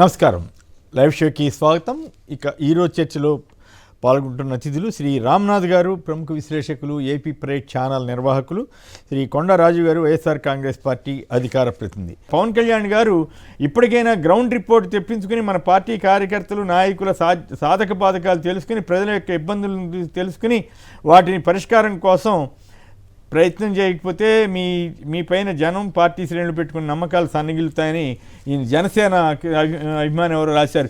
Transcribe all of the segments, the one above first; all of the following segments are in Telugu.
నమస్కారం. లైవ్ షోకి స్వాగతం. ఇక ఈరోజు చర్చలో పాల్గొంటున్న అతిథులు శ్రీ రామ్నాథ్ గారు, ప్రముఖ విశ్లేషకులు, ఏపీ ప్రైడ్ ఛానల్ నిర్వాహకులు, శ్రీ కొండా రాజు గారు, వైఎస్ఆర్ కాంగ్రెస్ పార్టీ అధికార ప్రతినిధి. పవన్ కళ్యాణ్ గారు ఇప్పటికైనా గ్రౌండ్ రిపోర్ట్ తెప్పించుకుని మన పార్టీ కార్యకర్తలు, నాయకుల సాధక బాధకాలు తెలుసుకుని, ప్రజల యొక్క ఇబ్బందులను తెలుసుకుని వాటిని పరిష్కారం కోసం ప్రయత్నం చేయకపోతే మీ పైన జనం, పార్టీ శ్రేణులు పెట్టుకున్న నమ్మకాలు సన్నగిలుతాయని ఈ జనసేన అభిమాని ఎవరు రాశారు.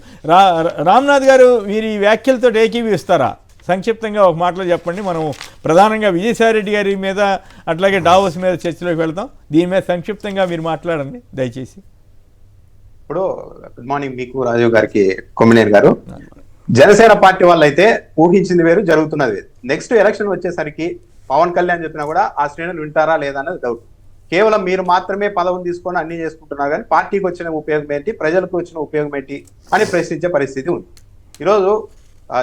రామ్నాథ్ గారు, మీరు ఈ వ్యాఖ్యలతో ఏకీభవిస్తారా? సంక్షిప్తంగా ఒక మాటలో చెప్పండి. మనం ప్రధానంగా విజయసాయిరెడ్డి గారి మీద, అట్లాగే డావోస్ మీద చర్చలోకి వెళ్తాం. దీని మీద సంక్షిప్తంగా మీరు మాట్లాడండి దయచేసి. ఇప్పుడు గుడ్ మార్నింగ్ మీకు, రాజీవ్ గారికి, కొమ్మినేని గారు. జనసేన పార్టీ వాళ్ళు అయితే ఊహించింది వేరు, జరుగుతున్నది వేరు. నెక్స్ట్ ఎలక్షన్ వచ్చేసరికి పవన్ కళ్యాణ్ చెప్పినా కూడా ఆ శ్రేణులు వింటారా లేదా అనేది డౌట్. కేవలం మీరు మాత్రమే పదవిని తీసుకొని అన్ని చేసుకుంటున్నారు, కానీ పార్టీకి వచ్చిన ఉపయోగం ఏంటి, ప్రజలకు వచ్చిన ఉపయోగం ఏంటి అని ప్రశ్నించే పరిస్థితి ఉంది. ఈరోజు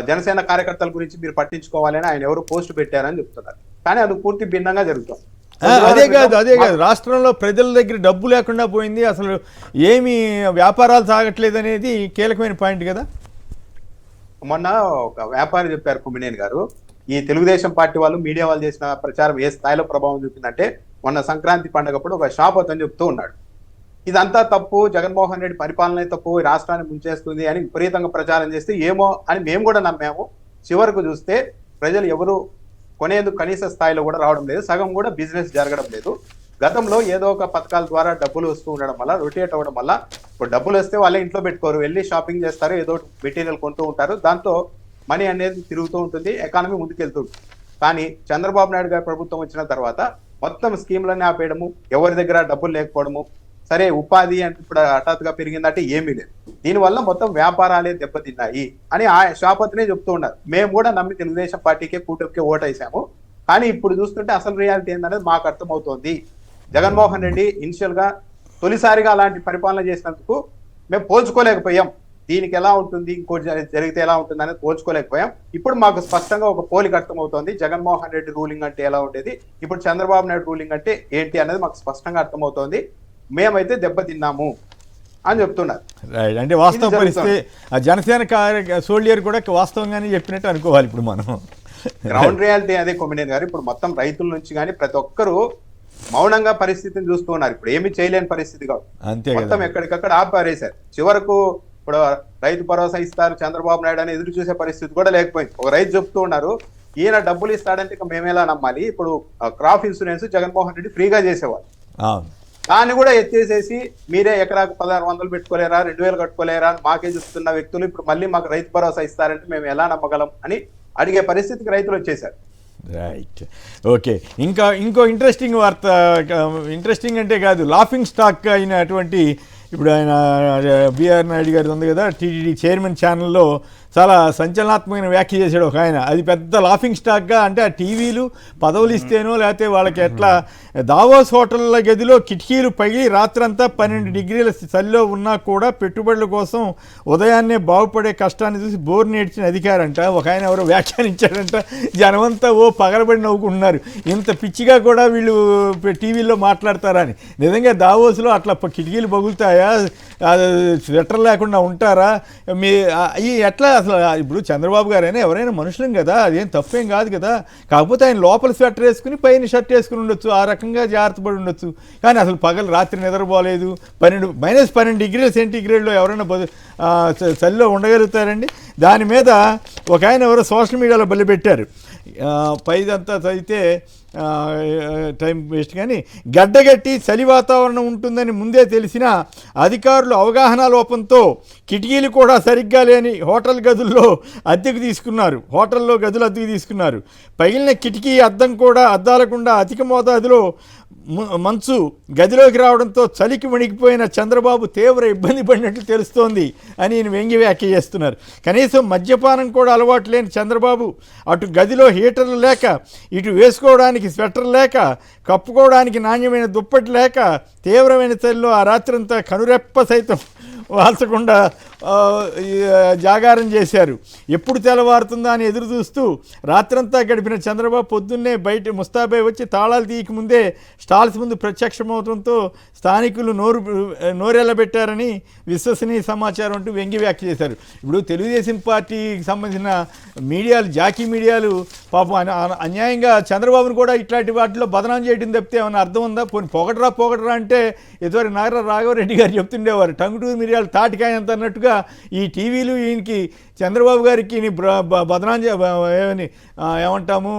జనసేన కార్యకర్తల గురించి మీరు పట్టించుకోవాలని ఆయన ఎవరు పోస్ట్ పెట్టారని చెప్తున్నారు, కానీ అది పూర్తి భిన్నంగా జరుగుతుంది. అదే కాదు రాష్ట్రంలో ప్రజల దగ్గర డబ్బు లేకుండా పోయింది, అసలు ఏమి వ్యాపారాలు సాగట్లేదు అనేది కీలకమైన పాయింట్ కదా. మొన్న ఒక వ్యాపారి చెప్పారు, కొమ్మినేని గారు, ఈ తెలుగుదేశం పార్టీ వాళ్ళు, మీడియా వాళ్ళు చేసిన ప్రచారం ఏ స్థాయిలో ప్రభావం చూపిందంటే, మొన్న సంక్రాంతి పండుగప్పుడు ఒక షాప్ అతను చెప్తూ ఉన్నాడు, ఇదంతా తప్పు, జగన్మోహన్ రెడ్డి పరిపాలన తప్పు, రాష్ట్రాన్ని ముంచేస్తుంది అని విపరీతంగా ప్రచారం చేస్తే ఏమో అని మేము కూడా నమ్మాము. చివరకు చూస్తే ప్రజలు ఎవరు కొనేందుకు కనీస స్థాయిలో కూడా రావడం లేదు, సగం కూడా బిజినెస్ జరగడం లేదు. గతంలో ఏదో ఒక పథకాల ద్వారా డబ్బులు వస్తూ ఉండడం వల్ల, రొటేట్ అవ్వడం వల్ల, ఇప్పుడు డబ్బులు వస్తే వాళ్ళే ఇంట్లో పెట్టుకోరు, వెళ్ళి షాపింగ్ చేస్తారు, ఏదో మెటీరియల్ కొంటూ ఉంటారు, దాంతో మనీ అనేది తిరుగుతూ ఉంటుంది, ఎకానమీ ముందుకెళ్తుంది. కానీ చంద్రబాబు నాయుడు గారి ప్రభుత్వం వచ్చిన తర్వాత మొత్తం స్కీమ్లన్నీ ఆపేయడము, ఎవరి దగ్గర డబ్బులు లేకపోవడము, సరే ఉపాధి అంటే ఇప్పుడు హఠాత్తుగా పెరిగిందంటే ఏమీ లేదు. దీనివల్ల మొత్తం వ్యాపారాలే దెబ్బతిన్నాయి అని ఆ షాపతినే చెప్తూ ఉన్నారు. మేము కూడా నమ్మి తెలుగుదేశం పార్టీకే, కూటమికే ఓటేసాము. కానీ ఇప్పుడు చూస్తుంటే అసలు రియాలిటీ ఏందనేది మాకు అర్థమవుతోంది. జగన్మోహన్ రెడ్డి ఇనిషియల్ గా తొలిసారిగా అలాంటి పరిపాలన చేసినందుకు మేము పోల్చుకోలేకపోయాం. దీనికి ఎలా ఉంటుంది, ఇంకోటి జరిగితే ఎలా ఉంటుంది అనేది పోల్చుకోలేకపోయాం. ఇప్పుడు మాకు స్పష్టంగా ఒక పోలిక అర్థమవుతోంది. జగన్మోహన్ రెడ్డి రూలింగ్ అంటే ఎలా ఉండేది, ఇప్పుడు చంద్రబాబు నాయుడు రూలింగ్ అంటే ఏంటి అనేది మాకు స్పష్టంగా అర్థమవుతోంది. మేమైతే దెబ్బతిన్నాము అని చెప్తున్నారు. రైట్, అంటే వాస్తవ పరిస్థితి జనసేన సోల్జర్ కూడా వాస్తవంగానే చెప్పినట్టు అనుకోవాలి. ఇప్పుడు మనం గ్రౌండ్ రియాలిటీ అదే, కొమ్మినేని గారు. ఇప్పుడు మొత్తం రైతుల నుంచి కానీ ప్రతి ఒక్కరూ మౌనంగా పరిస్థితిని చూస్తూ ఉన్నారు. ఇప్పుడు ఏమి చేయలేని పరిస్థితి కాదు, మొత్తం ఎక్కడికక్కడ ఆపారేశారు. చివరకు ఇప్పుడు రైతు భరోసా ఇస్తారు చంద్రబాబు నాయుడు అని ఎదురు చూసే పరిస్థితి కూడా లేకపోయింది. ఒక రైతు చెప్తూ ఉన్నారు, ఈయన డబ్బులు ఇస్తాడంటే ఇక మేమేలా నమ్మాలి. ఇప్పుడు క్రాప్ ఇన్సూరెన్స్ జగన్మోహన్ రెడ్డి ఫ్రీగా చేసేవాళ్ళు, దాన్ని కూడా ఎత్తేసేసి మీరే ఎకరాకు 1600 పెట్టుకోలేరా, 2000 కట్టుకోలేరా అని మాకే చూస్తున్న వ్యక్తులు ఇప్పుడు మళ్ళీ మాకు రైతు భరోసా ఇస్తారంటే మేము ఎలా నమ్మగలం అని అడిగే పరిస్థితికి రైతులు వచ్చేసారు. Right, okay. ఇంకో ఇంట్రెస్టింగ్ వార్త, ఇంట్రెస్టింగ్ అంటే కాదు, లాఫింగ్ స్టాక్ అయినటువంటి ఇప్పుడు ఆయన బిఆర్ నాయుడు గారి ఉంది కదా, టీటీడీ చైర్మన్ ఛానల్లో చాలా సంచలనాత్మకమైన వ్యాఖ్య చేశాడు ఒక ఆయన. అది పెద్ద లాఫింగ్ స్టాక్గా, అంటే ఆ టీవీలు పదవులు ఇస్తేనో లేకపోతే వాళ్ళకి ఎట్లా, దావోస్ హోటళ్ళ గదిలో కిటికీలు పగిలి రాత్రంతా 12 డిగ్రీల చలిలో ఉన్నా కూడా పెట్టుబడుల కోసం ఉదయాన్నే బాగుపడే కష్టాన్ని చూసి బోర్ నేర్చిన అధికారంట ఒక ఆయన ఎవరో వ్యాఖ్యానించాడంట. జనమంతా పగలబడి నవ్వుకుంటున్నారు, ఇంత పిచ్చిగా కూడా వీళ్ళు టీవీల్లో మాట్లాడతారా అని. నిజంగా దావోస్లో అట్లా కిటికీలు పగులుతాయా, స్వెటర్ లేకుండా ఉంటారా? ఈ ఎట్లా అసలు? ఇప్పుడు చంద్రబాబు గారైనా ఎవరైనా మనుషులం కదా, అదేం తప్పేం కాదు కదా. కాకపోతే ఆయన లోపల స్వెటర్ వేసుకుని పైన షర్ట్ వేసుకుని ఉండొచ్చు, ఆ రకంగా జాగ్రత్త పడి ఉండొచ్చు. కానీ అసలు పగలు రాత్రి నిద్రపోలేదు, -12 డిగ్రీల సెంటీగ్రేడ్లో ఎవరైనా చలిలో ఉండగలుగుతారండి? దాని మీద ఒక ఆయన ఎవరో సోషల్ మీడియాలో బలిపెట్టారు, పైదంతా చదివితే టైం వేస్ట్, కానీ గడ్డగట్టి చలి వాతావరణం ఉంటుందని ముందే తెలిసినా అధికారులు అవగాహన లోపంతో కిటికీలు కూడా సరిగ్గా లేని హోటల్ గదుల్లో అద్దెకు తీసుకున్నారు, హోటల్లో గదులు అద్దెకు తీసుకున్నారు. పగిలిన కిటికీ అద్దం కూడా అద్దాలకుండా అధిక మోతాదులో మంచు గదిలోకి రావడంతో చలికి వణికిపోయిన చంద్రబాబు తీవ్ర ఇబ్బంది పడినట్లు తెలుస్తోంది అని ఈయన వ్యంగ్య వ్యాఖ్య చేస్తున్నారు. కనీసం మద్యపానం కూడా అలవాటు లేని చంద్రబాబు అటు గదిలో హీటర్లు లేక, ఇటు వేసుకోవడానికి స్వెటర్ లేక, కప్పుకోవడానికి నాణ్యమైన దుప్పటి లేక తీవ్రమైన చలిలో ఆ రాత్రంతా కనురెప్ప సైతం వాల్చకుండా జాగారం చేశారు. ఎప్పుడు తెల్లవారుతుందా అని ఎదురు చూస్తూ రాత్రంతా గడిపిన చంద్రబాబు పొద్దున్నే బయట ముస్తాబై వచ్చి తాళాలు తీయకముందే స్టాల్స్ ముందు ప్రత్యక్షమవడంతో స్థానికులు నోరెళ్ళబెట్టారని విశ్వసనీయ సమాచారం అంటూ వ్యంగ్య వ్యాఖ్య చేశారు. ఇప్పుడు తెలుగుదేశం పార్టీకి సంబంధించిన మీడియాలు, జాకీ మీడియాలు పాపం అన్యాయంగా చంద్రబాబును కూడా ఇట్లాంటి వాటిలో బదనాం చేయడం తప్పితే ఏమైనా అర్థం ఉందా? పోనీ పొగడరా అంటే ఇదివరకు నాగర రాఘవరెడ్డి గారు చెప్తుండేవారు, టంగుటూరు మిరియాలు తాటికాయ అంత అన్నట్టుగా ఈ టీవీలు ఈయనకి చంద్రబాబు గారికి బదనాం ఏమంటాము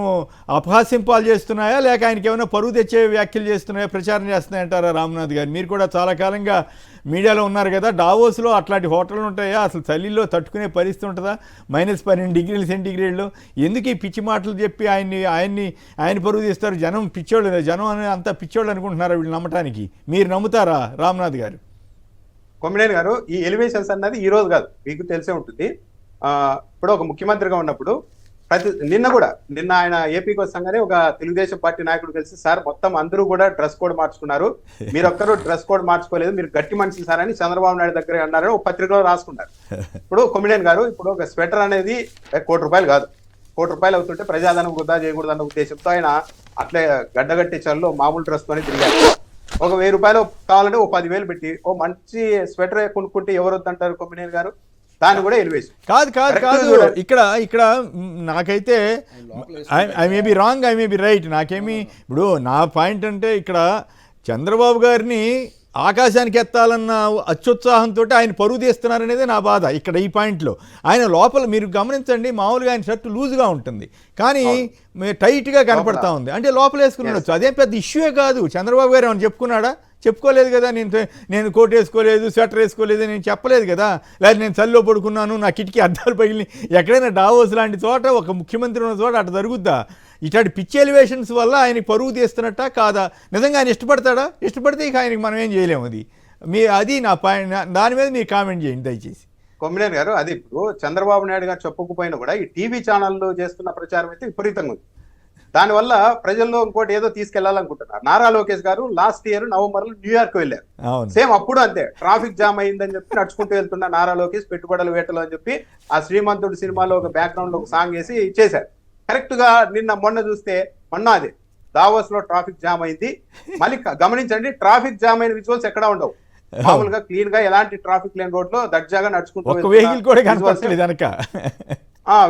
అపహాస్యం పాలు చేస్తున్నాయా, లేక ఆయనకి ఏమైనా పరువు తెచ్చే వ్యాఖ్యలు చేస్తున్నాయా, ప్రచారం చేస్తున్నాయంటారా రామ్నాథ్ గారు? మీరు కూడా చాలా కాలంగా మీడియాలో ఉన్నారు కదా, డావోస్లో అట్లాంటి హోటళ్ళు ఉంటాయా? అసలు చలిలో తట్టుకునే పరిస్థితి ఉంటుందా? -12 డిగ్రీల సెంటీగ్రేడ్లో ఎందుకు ఈ పిచ్చి మాటలు చెప్పి ఆయన పరువు తీస్తారు? జనం పిచ్చోళ్ళు, జనం అని అంతా పిచ్చోళ్ళు అనుకుంటున్నారా వీళ్ళు నమ్మటానికి? మీరు నమ్ముతారా రామ్నాథ్ గారు? కొమ్మినేని గారు, ఈ ఎలివేషన్స్ అన్నది ఈ రోజు కాదు, మీకు తెలిసే ఉంటుంది. ఇప్పుడు ఒక ముఖ్యమంత్రిగా ఉన్నప్పుడు నిన్న ఆయన ఏపీకి వస్తాగానే ఒక తెలుగుదేశం పార్టీ నాయకుడు కలిసి, సార్ మొత్తం అందరూ కూడా డ్రెస్ కోడ్ మార్చుకున్నారు, మీరొక్కరు డ్రెస్ కోడ్ మార్చుకోలేదు, మీరు గట్టి మనిషి సార్ అని చంద్రబాబు నాయుడు దగ్గర అన్నారని ఒక పత్రికలో రాసుకున్నారు. ఇప్పుడు కొమ్మినేని గారు, ఇప్పుడు ఒక స్వెటర్ అనేది ₹1,00,00,000 కాదు, ₹1,00,00,000 అవుతుంటే ప్రజాధనం వృధా చేయకూడదు అన్న ఉద్దేశంతో ఆయన అట్లే గడ్డగట్టి చల్లో మామూలు డ్రెస్ తోనే తిరిగారు. ఒక ₹1,000 కావాలంటే 10,000 పెట్టి ఓ మంచి స్వెటర్ కొనుక్కుంటే ఎవరు వద్దంటారు కొమ్మినేని గారు? దాన్ని కూడా ఎలివేషన్ కాదు. ఇక్కడ నాకైతే I may be wrong, I may be right, నాకేమి ఇప్పుడు నా పాయింట్ అంటే ఇక్కడ చంద్రబాబు గారిని ఆకాశానికి ఎత్తాలన్న అత్యుత్సాహంతో ఆయన పరువు తీస్తున్నారనేది నా బాధ ఇక్కడ ఈ పాయింట్లో. ఆయన లోపల మీరు గమనించండి, మామూలుగా ఆయన షర్టు లూజ్గా ఉంటుంది కానీ టైట్గా కనపడతా ఉంది, అంటే లోపల వేసుకుని ఉండొచ్చు, అదేం పెద్ద ఇష్యూయే కాదు. చంద్రబాబు గారు ఏమైనా చెప్పుకున్నాడా? చెప్పుకోలేదు కదా. నేను కోట్ వేసుకోలేదు, స్వెటర్ వేసుకోలేదు, నేను చెప్పలేదు కదా. లేదా నేను చలిలో పడుకున్నాను, నా కిటికీ అద్దాలు పగిలి, ఎక్కడైనా డావోస్ లాంటి చోట ఒక ముఖ్యమంత్రి ఉన్న చోట అట్లా జరుగుద్దా? ఇట్లాంటి పిచ్చి ఎలివేషన్స్ వల్ల ఆయనకి పరువు తీస్తున్నట్ట కాదా? నిజంగా ఆయన ఇష్టపడతాడా? ఇష్టపడితే ఇక ఆయనకి మనం ఏం చేయలేము. అది నా పాయింట్. దాని మీద మీరు కామెంట్ చేయండి దయచేసి. కొమ్మినేని గారు, అది ఇప్పుడు చంద్రబాబు నాయుడు గారు చెప్పకపోయినా కూడా ఈ టీవీ ఛానల్లో చేస్తున్న ప్రచారం అయితే విపరీతంగా ఉంది. దానివల్ల ప్రజల్లో ఇంకోటి ఏదో తీసుకెళ్లాలనుకుంటున్నారు. నారా లోకేష్ గారు లాస్ట్ ఇయర్ నవంబర్లో న్యూయార్క్ వెళ్ళారు. సేమ్ అప్పుడు అంతే, ట్రాఫిక్ జామ్ అయిందని చెప్పి నడుచుకుంటూ వెళ్తున్న నారా లోకేష్ పెట్టుబడుల వేటలో అని చెప్పి ఆ శ్రీమంతుడు సినిమాలో ఒక బ్యాక్గ్రౌండ్ లో ఒక సాంగ్ వేసి ఇచ్చేశారు. కరెక్ట్ గా మొన్న చూస్తే అదే దావోస్ లో ట్రాఫిక్ జామ్ అయింది. మళ్ళీ గమనించండి, ట్రాఫిక్ జామ్ అయిన విజువల్స్ ఎక్కడా ఉండవు. మామూలుగా క్లీన్ గా ఎలాంటి ట్రాఫిక్ లేని రోడ్ లో దర్జాగా నడుచుకుంటూ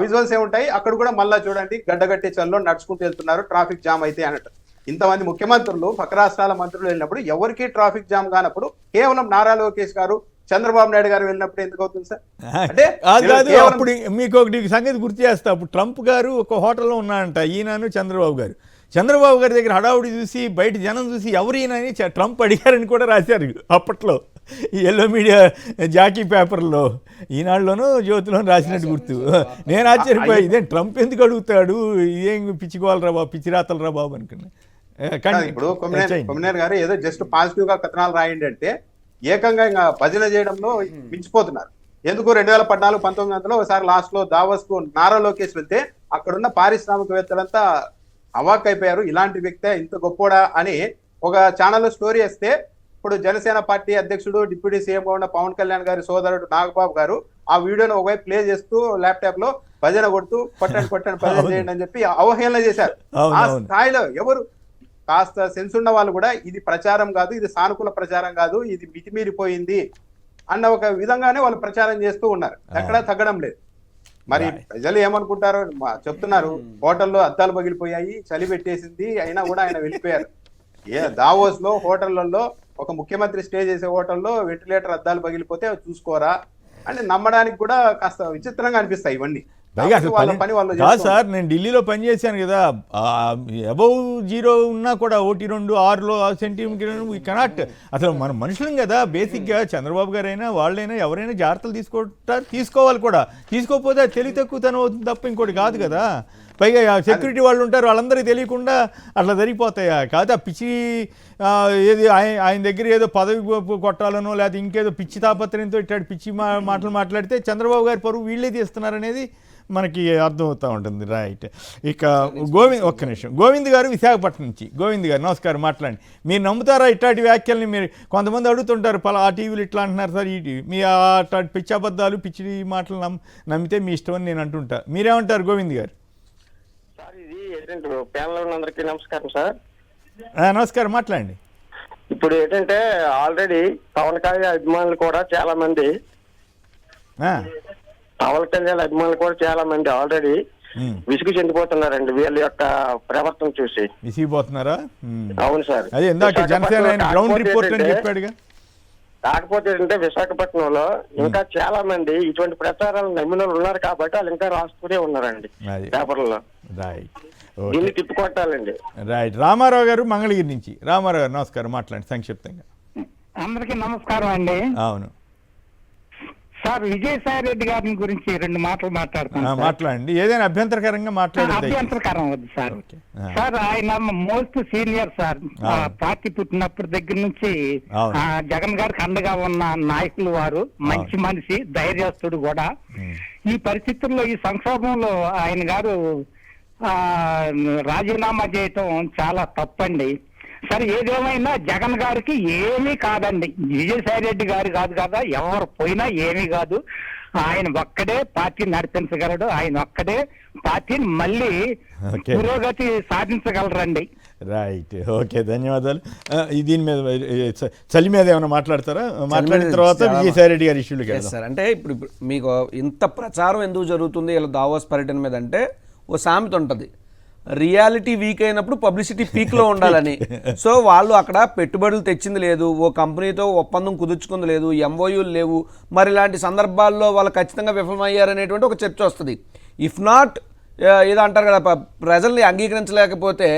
విజువల్స్ ఏ ఉంటాయి. అక్కడ కూడా మళ్ళా చూడండి, గడ్డగట్టే చల్లో నడుచుకుంటూ వెళ్తున్నారు, ట్రాఫిక్ జామ్ అయితే అన్నట్టు. ఇంతమంది ముఖ్యమంత్రులు, పక్క రాష్ట్రాల మంత్రులు వెళ్ళినప్పుడు ఎవరికి ట్రాఫిక్ జామ్ కానప్పుడు కేవలం నారా లోకేష్ గారు, చంద్రబాబు నాయుడు గారు వెళ్ళినప్పుడు ఎందుకు అవుతుంది సార్? అంటే అప్పుడు మీకు ఒకటి సంగతి గుర్తు చేస్తా. అప్పుడు ట్రంప్ గారు ఒక హోటల్లో ఉన్నారంట, ఈయనను చంద్రబాబు గారి దగ్గర హడావుడి చూసి బయట జనం చూసి ఎవరైనాని ట్రంప్ అడిగారని కూడా రాశారు అప్పట్లో ఈ ఎల్లో మీడియా జాకీ పేపర్లో, ఈనాడులోనూ జ్యోతిలోనూ రాసినట్టు గుర్తు. నేను ఆశ్చర్యపోయి, ఇదే ట్రంప్ ఎందుకు అడుగుతాడు, ఇదేం పిచ్చుకోవాలరా బాబు, పిచ్చి రాతలరా బాబు అనుకున్నా. ఇప్పుడు కొమ్మినేని గారు ఏదో జస్ట్ పాజిటివ్ గా కథనాలు రాయండి అంటే ఏకంగా ఇంకా భజన చేయడంలో మించిపోతున్నారు. ఎందుకు 2014-19 ఒకసారి లాస్ట్ లో దావోస్ కు నారా లోకేష్ వెళ్తే అక్కడున్న పారిశ్రామికవేత్తలంతా అవాక్ అయిపోయారు, ఇలాంటి వ్యక్తే ఇంత గొప్పోడా అని ఒక ఛానల్లో స్టోరీ వేస్తే, ఇప్పుడు జనసేన పార్టీ అధ్యక్షుడు డిప్యూటీ సీఎంగా ఉన్న పవన్ కళ్యాణ్ గారి సోదరుడు నాగబాబు గారు ఆ వీడియోను ఒకవైపు ప్లే చేస్తూ ల్యాప్టాప్ లో భజన కొడుతూ కొట్టండి భజన చేయండి అని చెప్పి అవహేళన చేశారు. ఆ స్థాయిలో ఎవరు కాస్త సెన్స్ ఉన్న వాళ్ళు కూడా ఇది ప్రచారం కాదు, ఇది సానుకూల ప్రచారం కాదు, ఇది మితిమీరిపోయింది అన్న ఒక విధంగానే వాళ్ళు ప్రచారం చేస్తూ ఉన్నారు, ఎక్కడా తగ్గడం లేదు. మరి ప్రజలు ఏమనుకుంటారో చెప్తున్నారు, హోటల్లో అద్దాలు పగిలిపోయాయి, చలి పెట్టేసింది, అయినా కూడా ఆయన వెళ్ళిపోయారు. దావోస్ లో హోటళ్లలో ఒక ముఖ్యమంత్రి స్టే చేసే హోటల్లో వెంటిలేటర్ అద్దాలు పగిలిపోతే చూసుకోరా అని నమ్మడానికి కూడా కాస్త విచిత్రంగా అనిపిస్తాయి ఇవన్నీ. కాదు సార్, నేను ఢిల్లీలో పనిచేశాను కదా, అబౌవ్ 0 ఉన్నా కూడా 1, 2, 6 సెంటీమీటర్ కెనాట్. అసలు మనం మనుషులం కదా బేసిక్గా. చంద్రబాబు గారు అయినా వాళ్ళైనా ఎవరైనా జాగ్రత్తలు తీసుకోవాలి కూడా. తీసుకోకపోతే తెలివి తక్కువతనం అవుతుంది తప్ప ఇంకోటి కాదు కదా. పైగా సెక్యూరిటీ వాళ్ళు ఉంటారు, వాళ్ళందరికీ తెలియకుండా అట్లా జరిగిపోతాయా? కాదు, ఆ పిచ్చి ఏది ఆయన దగ్గర ఏదో పదవి కొట్టాలనో లేకపోతే ఇంకేదో పిచ్చి తాపత్రయంతో ఇట్లాంటి పిచ్చి మాటలు మాట్లాడితే చంద్రబాబు గారి పరువు వీళ్ళే తీస్తున్నారనేది మనకి అర్థమవుతూ ఉంటుంది. రైట్. ఇక ఒక్క నిమిషం, గోవింద్ గారు విశాఖపట్నం నుంచి. గోవింద్ గారు నమస్కారం, మాట్లాడండి. మీరు నమ్ముతారా ఇట్లాంటి వ్యాఖ్యల్ని? మీరు కొంతమంది అడుగుతుంటారు, పలా ఆ టీవీలు ఇట్లా అంటున్నారు సార్, ఈ టీవీ మీ అట్లాంటి పిచ్చి అబద్ధాలు పిచ్చి మాటలు నమ్మితే మీ ఇష్టం అని నేను అంటుంటా. మీరేమంటారు గోవింద్ గారు? సార్ ఇది ఏంటంటే ప్యానల్ అందరికీ నమస్కారం సార్. నమస్కారం, మాట్లాడండి. ఇప్పుడు ఏంటంటే ఆల్రెడీ పవన్ కళ్యాణ్ అభిమానులు కూడా చాలా మంది ఆల్రెడీ విసుగు చెందిపోతున్నారండి వీళ్ళ యొక్క ప్రవర్తన చూసి. విసిగిపోతున్నారా? అవును సార్. అదే ఇందాక జనసేన గ్రౌండ్ రిపోర్ట్ అని చెప్పాడుగా. కాకపోతే ఏంటంటే విశాఖపట్నంలో ఇంకా చాలా మంది ఇటువంటి ప్రచారాలు నమ్మిన ఉన్నారు కాబట్టి వాళ్ళు ఇంకా రాస్తూనే ఉన్నారండి పేపర్లలో. దీన్ని తిప్పుకొట్టాలండి. రైట్. రామారావు గారు మంగళగిరి నుంచి. రామారావు గారు నమస్కారం, మాట్లాడండి సంక్షిప్తంగా. అందరికీ నమస్కారం అండి. అవును సార్, విజయసాయి రెడ్డి గారి గురించి 2 మాటలు మాట్లాడుతున్నాను. మాట్లాడండి, ఏదైనా అభ్యంతరకరంగా మాట్లాడండి. అభ్యంతరకరం వద్దు సార్. సార్, ఆయన మోస్ట్ సీనియర్ సార్. పార్టీ పుట్టినప్పటి దగ్గర నుంచి జగన్ గారికి అండగా ఉన్న నాయకులు వారు. మంచి మనిషి, ధైర్యస్తుడు కూడా. ఈ పరిస్థితుల్లో, ఈ సంక్షోభంలో ఆయన గారు రాజీనామా చేయటం చాలా తప్పండి. సరే, ఏదేమైనా జగన్ గారికి ఏమీ కాదండి. విజయసాయి రెడ్డి గారు కాదు కదా, ఎవరు పోయినా ఏమీ కాదు. ఆయన ఒక్కడే పార్టీ నడిపించగలడు. ఆయన ఒక్కడే పార్టీని మళ్ళీ పురోగతి సాధించగలరండి. రైట్. ఓకే, ధన్యవాదాలు. దీని మీద చలి మీద ఏమైనా మాట్లాడతారా? మాట్లాడిన తర్వాత విజయసాయి రెడ్డి గారి ఇష్యూలు సార్. అంటే ఇప్పుడు మీకు ఇంత ప్రచారం ఎందుకు జరుగుతుంది ఇలా దావోస్ పర్యటన మీద అంటే, ఓ సామెత ఉంటుంది, రియాలిటీ వీక్ అయినప్పుడు పబ్లిసిటీ పీక్లో ఉండాలని. సో వాళ్ళు అక్కడ పెట్టుబడులు తెచ్చింది లేదు, ఓ కంపెనీతో ఒప్పందం కుదుర్చుకుంది లేదు, ఎంఓయూలు లేవు. మరి ఇలాంటి సందర్భాల్లో వాళ్ళు ఖచ్చితంగా విఫలమయ్యారనేటువంటి ఒక చర్చ వస్తుంది. ఇఫ్ నాట్ ఏదో అంటారు కదా, ప్రజల్ని అంగీకరించలేకపోతే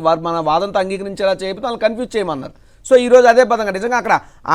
వారు మన వాదంతో అంగీకరించేలా చేయకపోతే వాళ్ళు కన్ఫ్యూజ్ చేయమన్నారు. సో ఈరోజు అదే పదంగా నిజంగా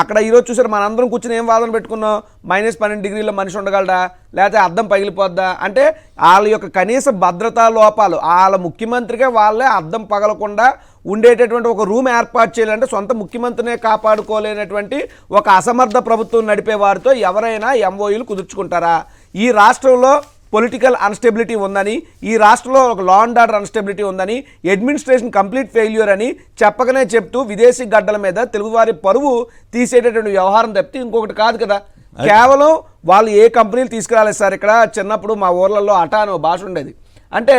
అక్కడ ఈరోజు చూసారు, మనందరం కూర్చొని ఏం వాదన పెట్టుకున్నాం, -12 డిగ్రీల మనిషి ఉండగలడా, లేకపోతే అద్దం పగిలిపోద్దా అంటే వాళ్ళ యొక్క కనీస భద్రతా లోపాలు, వాళ్ళ ముఖ్యమంత్రిగా వాళ్ళే అద్దం పగలకుండా ఉండేటటువంటి ఒక రూమ్ ఏర్పాటు చేయాలంటే సొంత ముఖ్యమంత్రినే కాపాడుకోలేనటువంటి ఒక అసమర్థ ప్రభుత్వం నడిపే వారితో ఎవరైనా ఎంఓయూలు కుదుర్చుకుంటారా? ఈ రాష్ట్రంలో పొలిటికల్ అన్స్టెబిలిటీ ఉందని, ఈ రాష్ట్రంలో ఒక లా అండ్ ఆర్డర్ అన్స్టెబిలిటీ ఉందని, అడ్మినిస్ట్రేషన్ కంప్లీట్ ఫెయిల్యూర్ అని చెప్పకనే చెప్తూ విదేశీ గడ్డల మీద తెలుగువారి పరువు తీసేటటువంటి వ్యవహారం తప్పితే ఇంకొకటి కాదు కదా. కేవలం వాళ్ళు ఏ కంపెనీలు తీసుకురాలేదు సార్. ఇక్కడ చిన్నప్పుడు మా ఊర్లలో అటా అని భాష ఉండేది. అంటే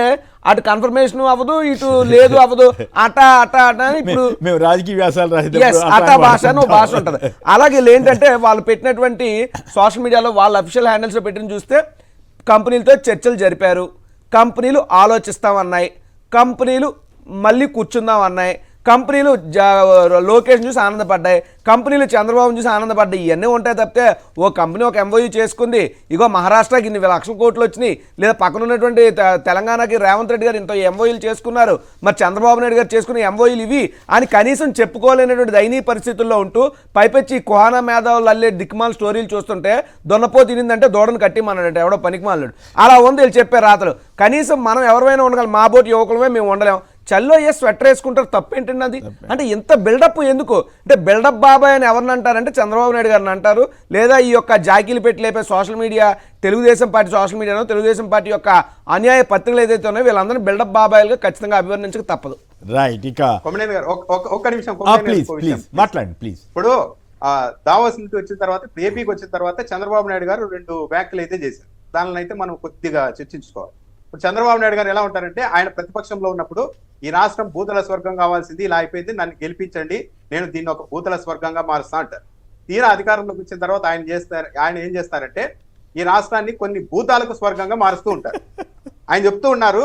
అటు కన్ఫర్మేషన్ అవ్వదు, ఇటు లేదు అవ్వదు, అటా అటా అటా అని. ఇప్పుడు మేము రాజకీయ వ్యాసాలు అటా భాష అని ఒక భాష ఉంటుంది. అలాగే ఏంటంటే వాళ్ళు పెట్టినటువంటి సోషల్ మీడియాలో వాళ్ళ అఫీషియల్ హ్యాండిల్స్లో పెట్టిన చూస్తే కంపెనీలతో చర్చలు జరిపారు, కంపెనీలు ఆలోచిస్తామన్నాయి, కంపెనీలు మళ్ళీ కూర్చుందాం అన్నాయి, కంపెనీలు లోకేషన్ చూసి ఆనందపడ్డాయి, కంపెనీలు చంద్రబాబు చూసి ఆనందపడ్డాయి. ఇవన్నీ ఉంటాయి తప్పితే ఓ కంపెనీ ఒక ఎంఓయూ చేసుకుంది, ఇగో మహారాష్ట్రకి ఇన్ని లక్షల కోట్లు వచ్చినాయి, లేదా పక్కన ఉన్నటువంటి తెలంగాణకి రేవంత్ రెడ్డి గారు ఇంత ఎంఓయూలు చేసుకున్నారు, మరి చంద్రబాబు నాయుడు గారు చేసుకున్న ఎంఓయూలు ఇవి అని కనీసం చెప్పుకోలేనటువంటి దయనీయ పరిస్థితుల్లో ఉంటూ పైపెచ్చి కుహానా మేధావులు అల్లే దిక్మాల స్టోరీలు చూస్తుంటే దున్నపో తినిందంటే దూడను కట్టిమన్నాడంటే ఎవడో పనికిమాలను అలా ఉంది. వీళ్ళు చెప్పే రాతలు కనీసం మనం ఎవరైనా ఉండగలం, మా బోటి యువకులమే మేము ఉండలేం. చల్లో స్వెటర్ వేసుకుంటారు, తప్పేంటండి అది? అంటే ఇంత బిల్డప్ ఎందుకు? అంటే బిల్డప్ బాబాయ్ అని ఎవరిని అంటారంటే చంద్రబాబు నాయుడు గారిని అంటారు, లేదా ఈ యొక్క జాకీలు పెట్టి లేపే social media, Telugudesam party social మీడియాలో తెలుగుదేశం పార్టీ యొక్క అన్యాయ పత్రికలు ఏదైతే ఉన్నాయో వీళ్ళందరూ బిల్డప్ బాబాయిలుగా ఖచ్చితంగా అభివర్ణించక తప్పదు. రైట్. ఇక ఒక్క నిమిషం మాట్లాడండి ప్లీజ్. ఇప్పుడు దావోస్ నుంచి వచ్చిన తర్వాత, ఏపీకి వచ్చిన తర్వాత చంద్రబాబు నాయుడు గారు 2 వ్యాఖ్యలు అయితే చేశారు. దానిని అయితే మనం కొద్దిగా చర్చించుకోవాలి. ఇప్పుడు చంద్రబాబు నాయుడు గారు ఎలా ఉంటారంటే, ఆయన ప్రతిపక్షంలో ఉన్నప్పుడు ఈ రాష్ట్రం భూతల స్వర్గం కావాల్సింది, ఇలా అయిపోయింది, నన్ను గెలిపించండి, నేను దీన్ని ఒక భూతల స్వర్గంగా మారుస్తా అంటారు. తీరా అధికారంలోకి వచ్చిన తర్వాత ఆయన ఏం చేస్తారంటే ఈ రాష్ట్రాన్ని కొన్ని భూతాలకు స్వర్గంగా మారుస్తూ ఉంటారు. ఆయన చెప్తూ ఉన్నారు,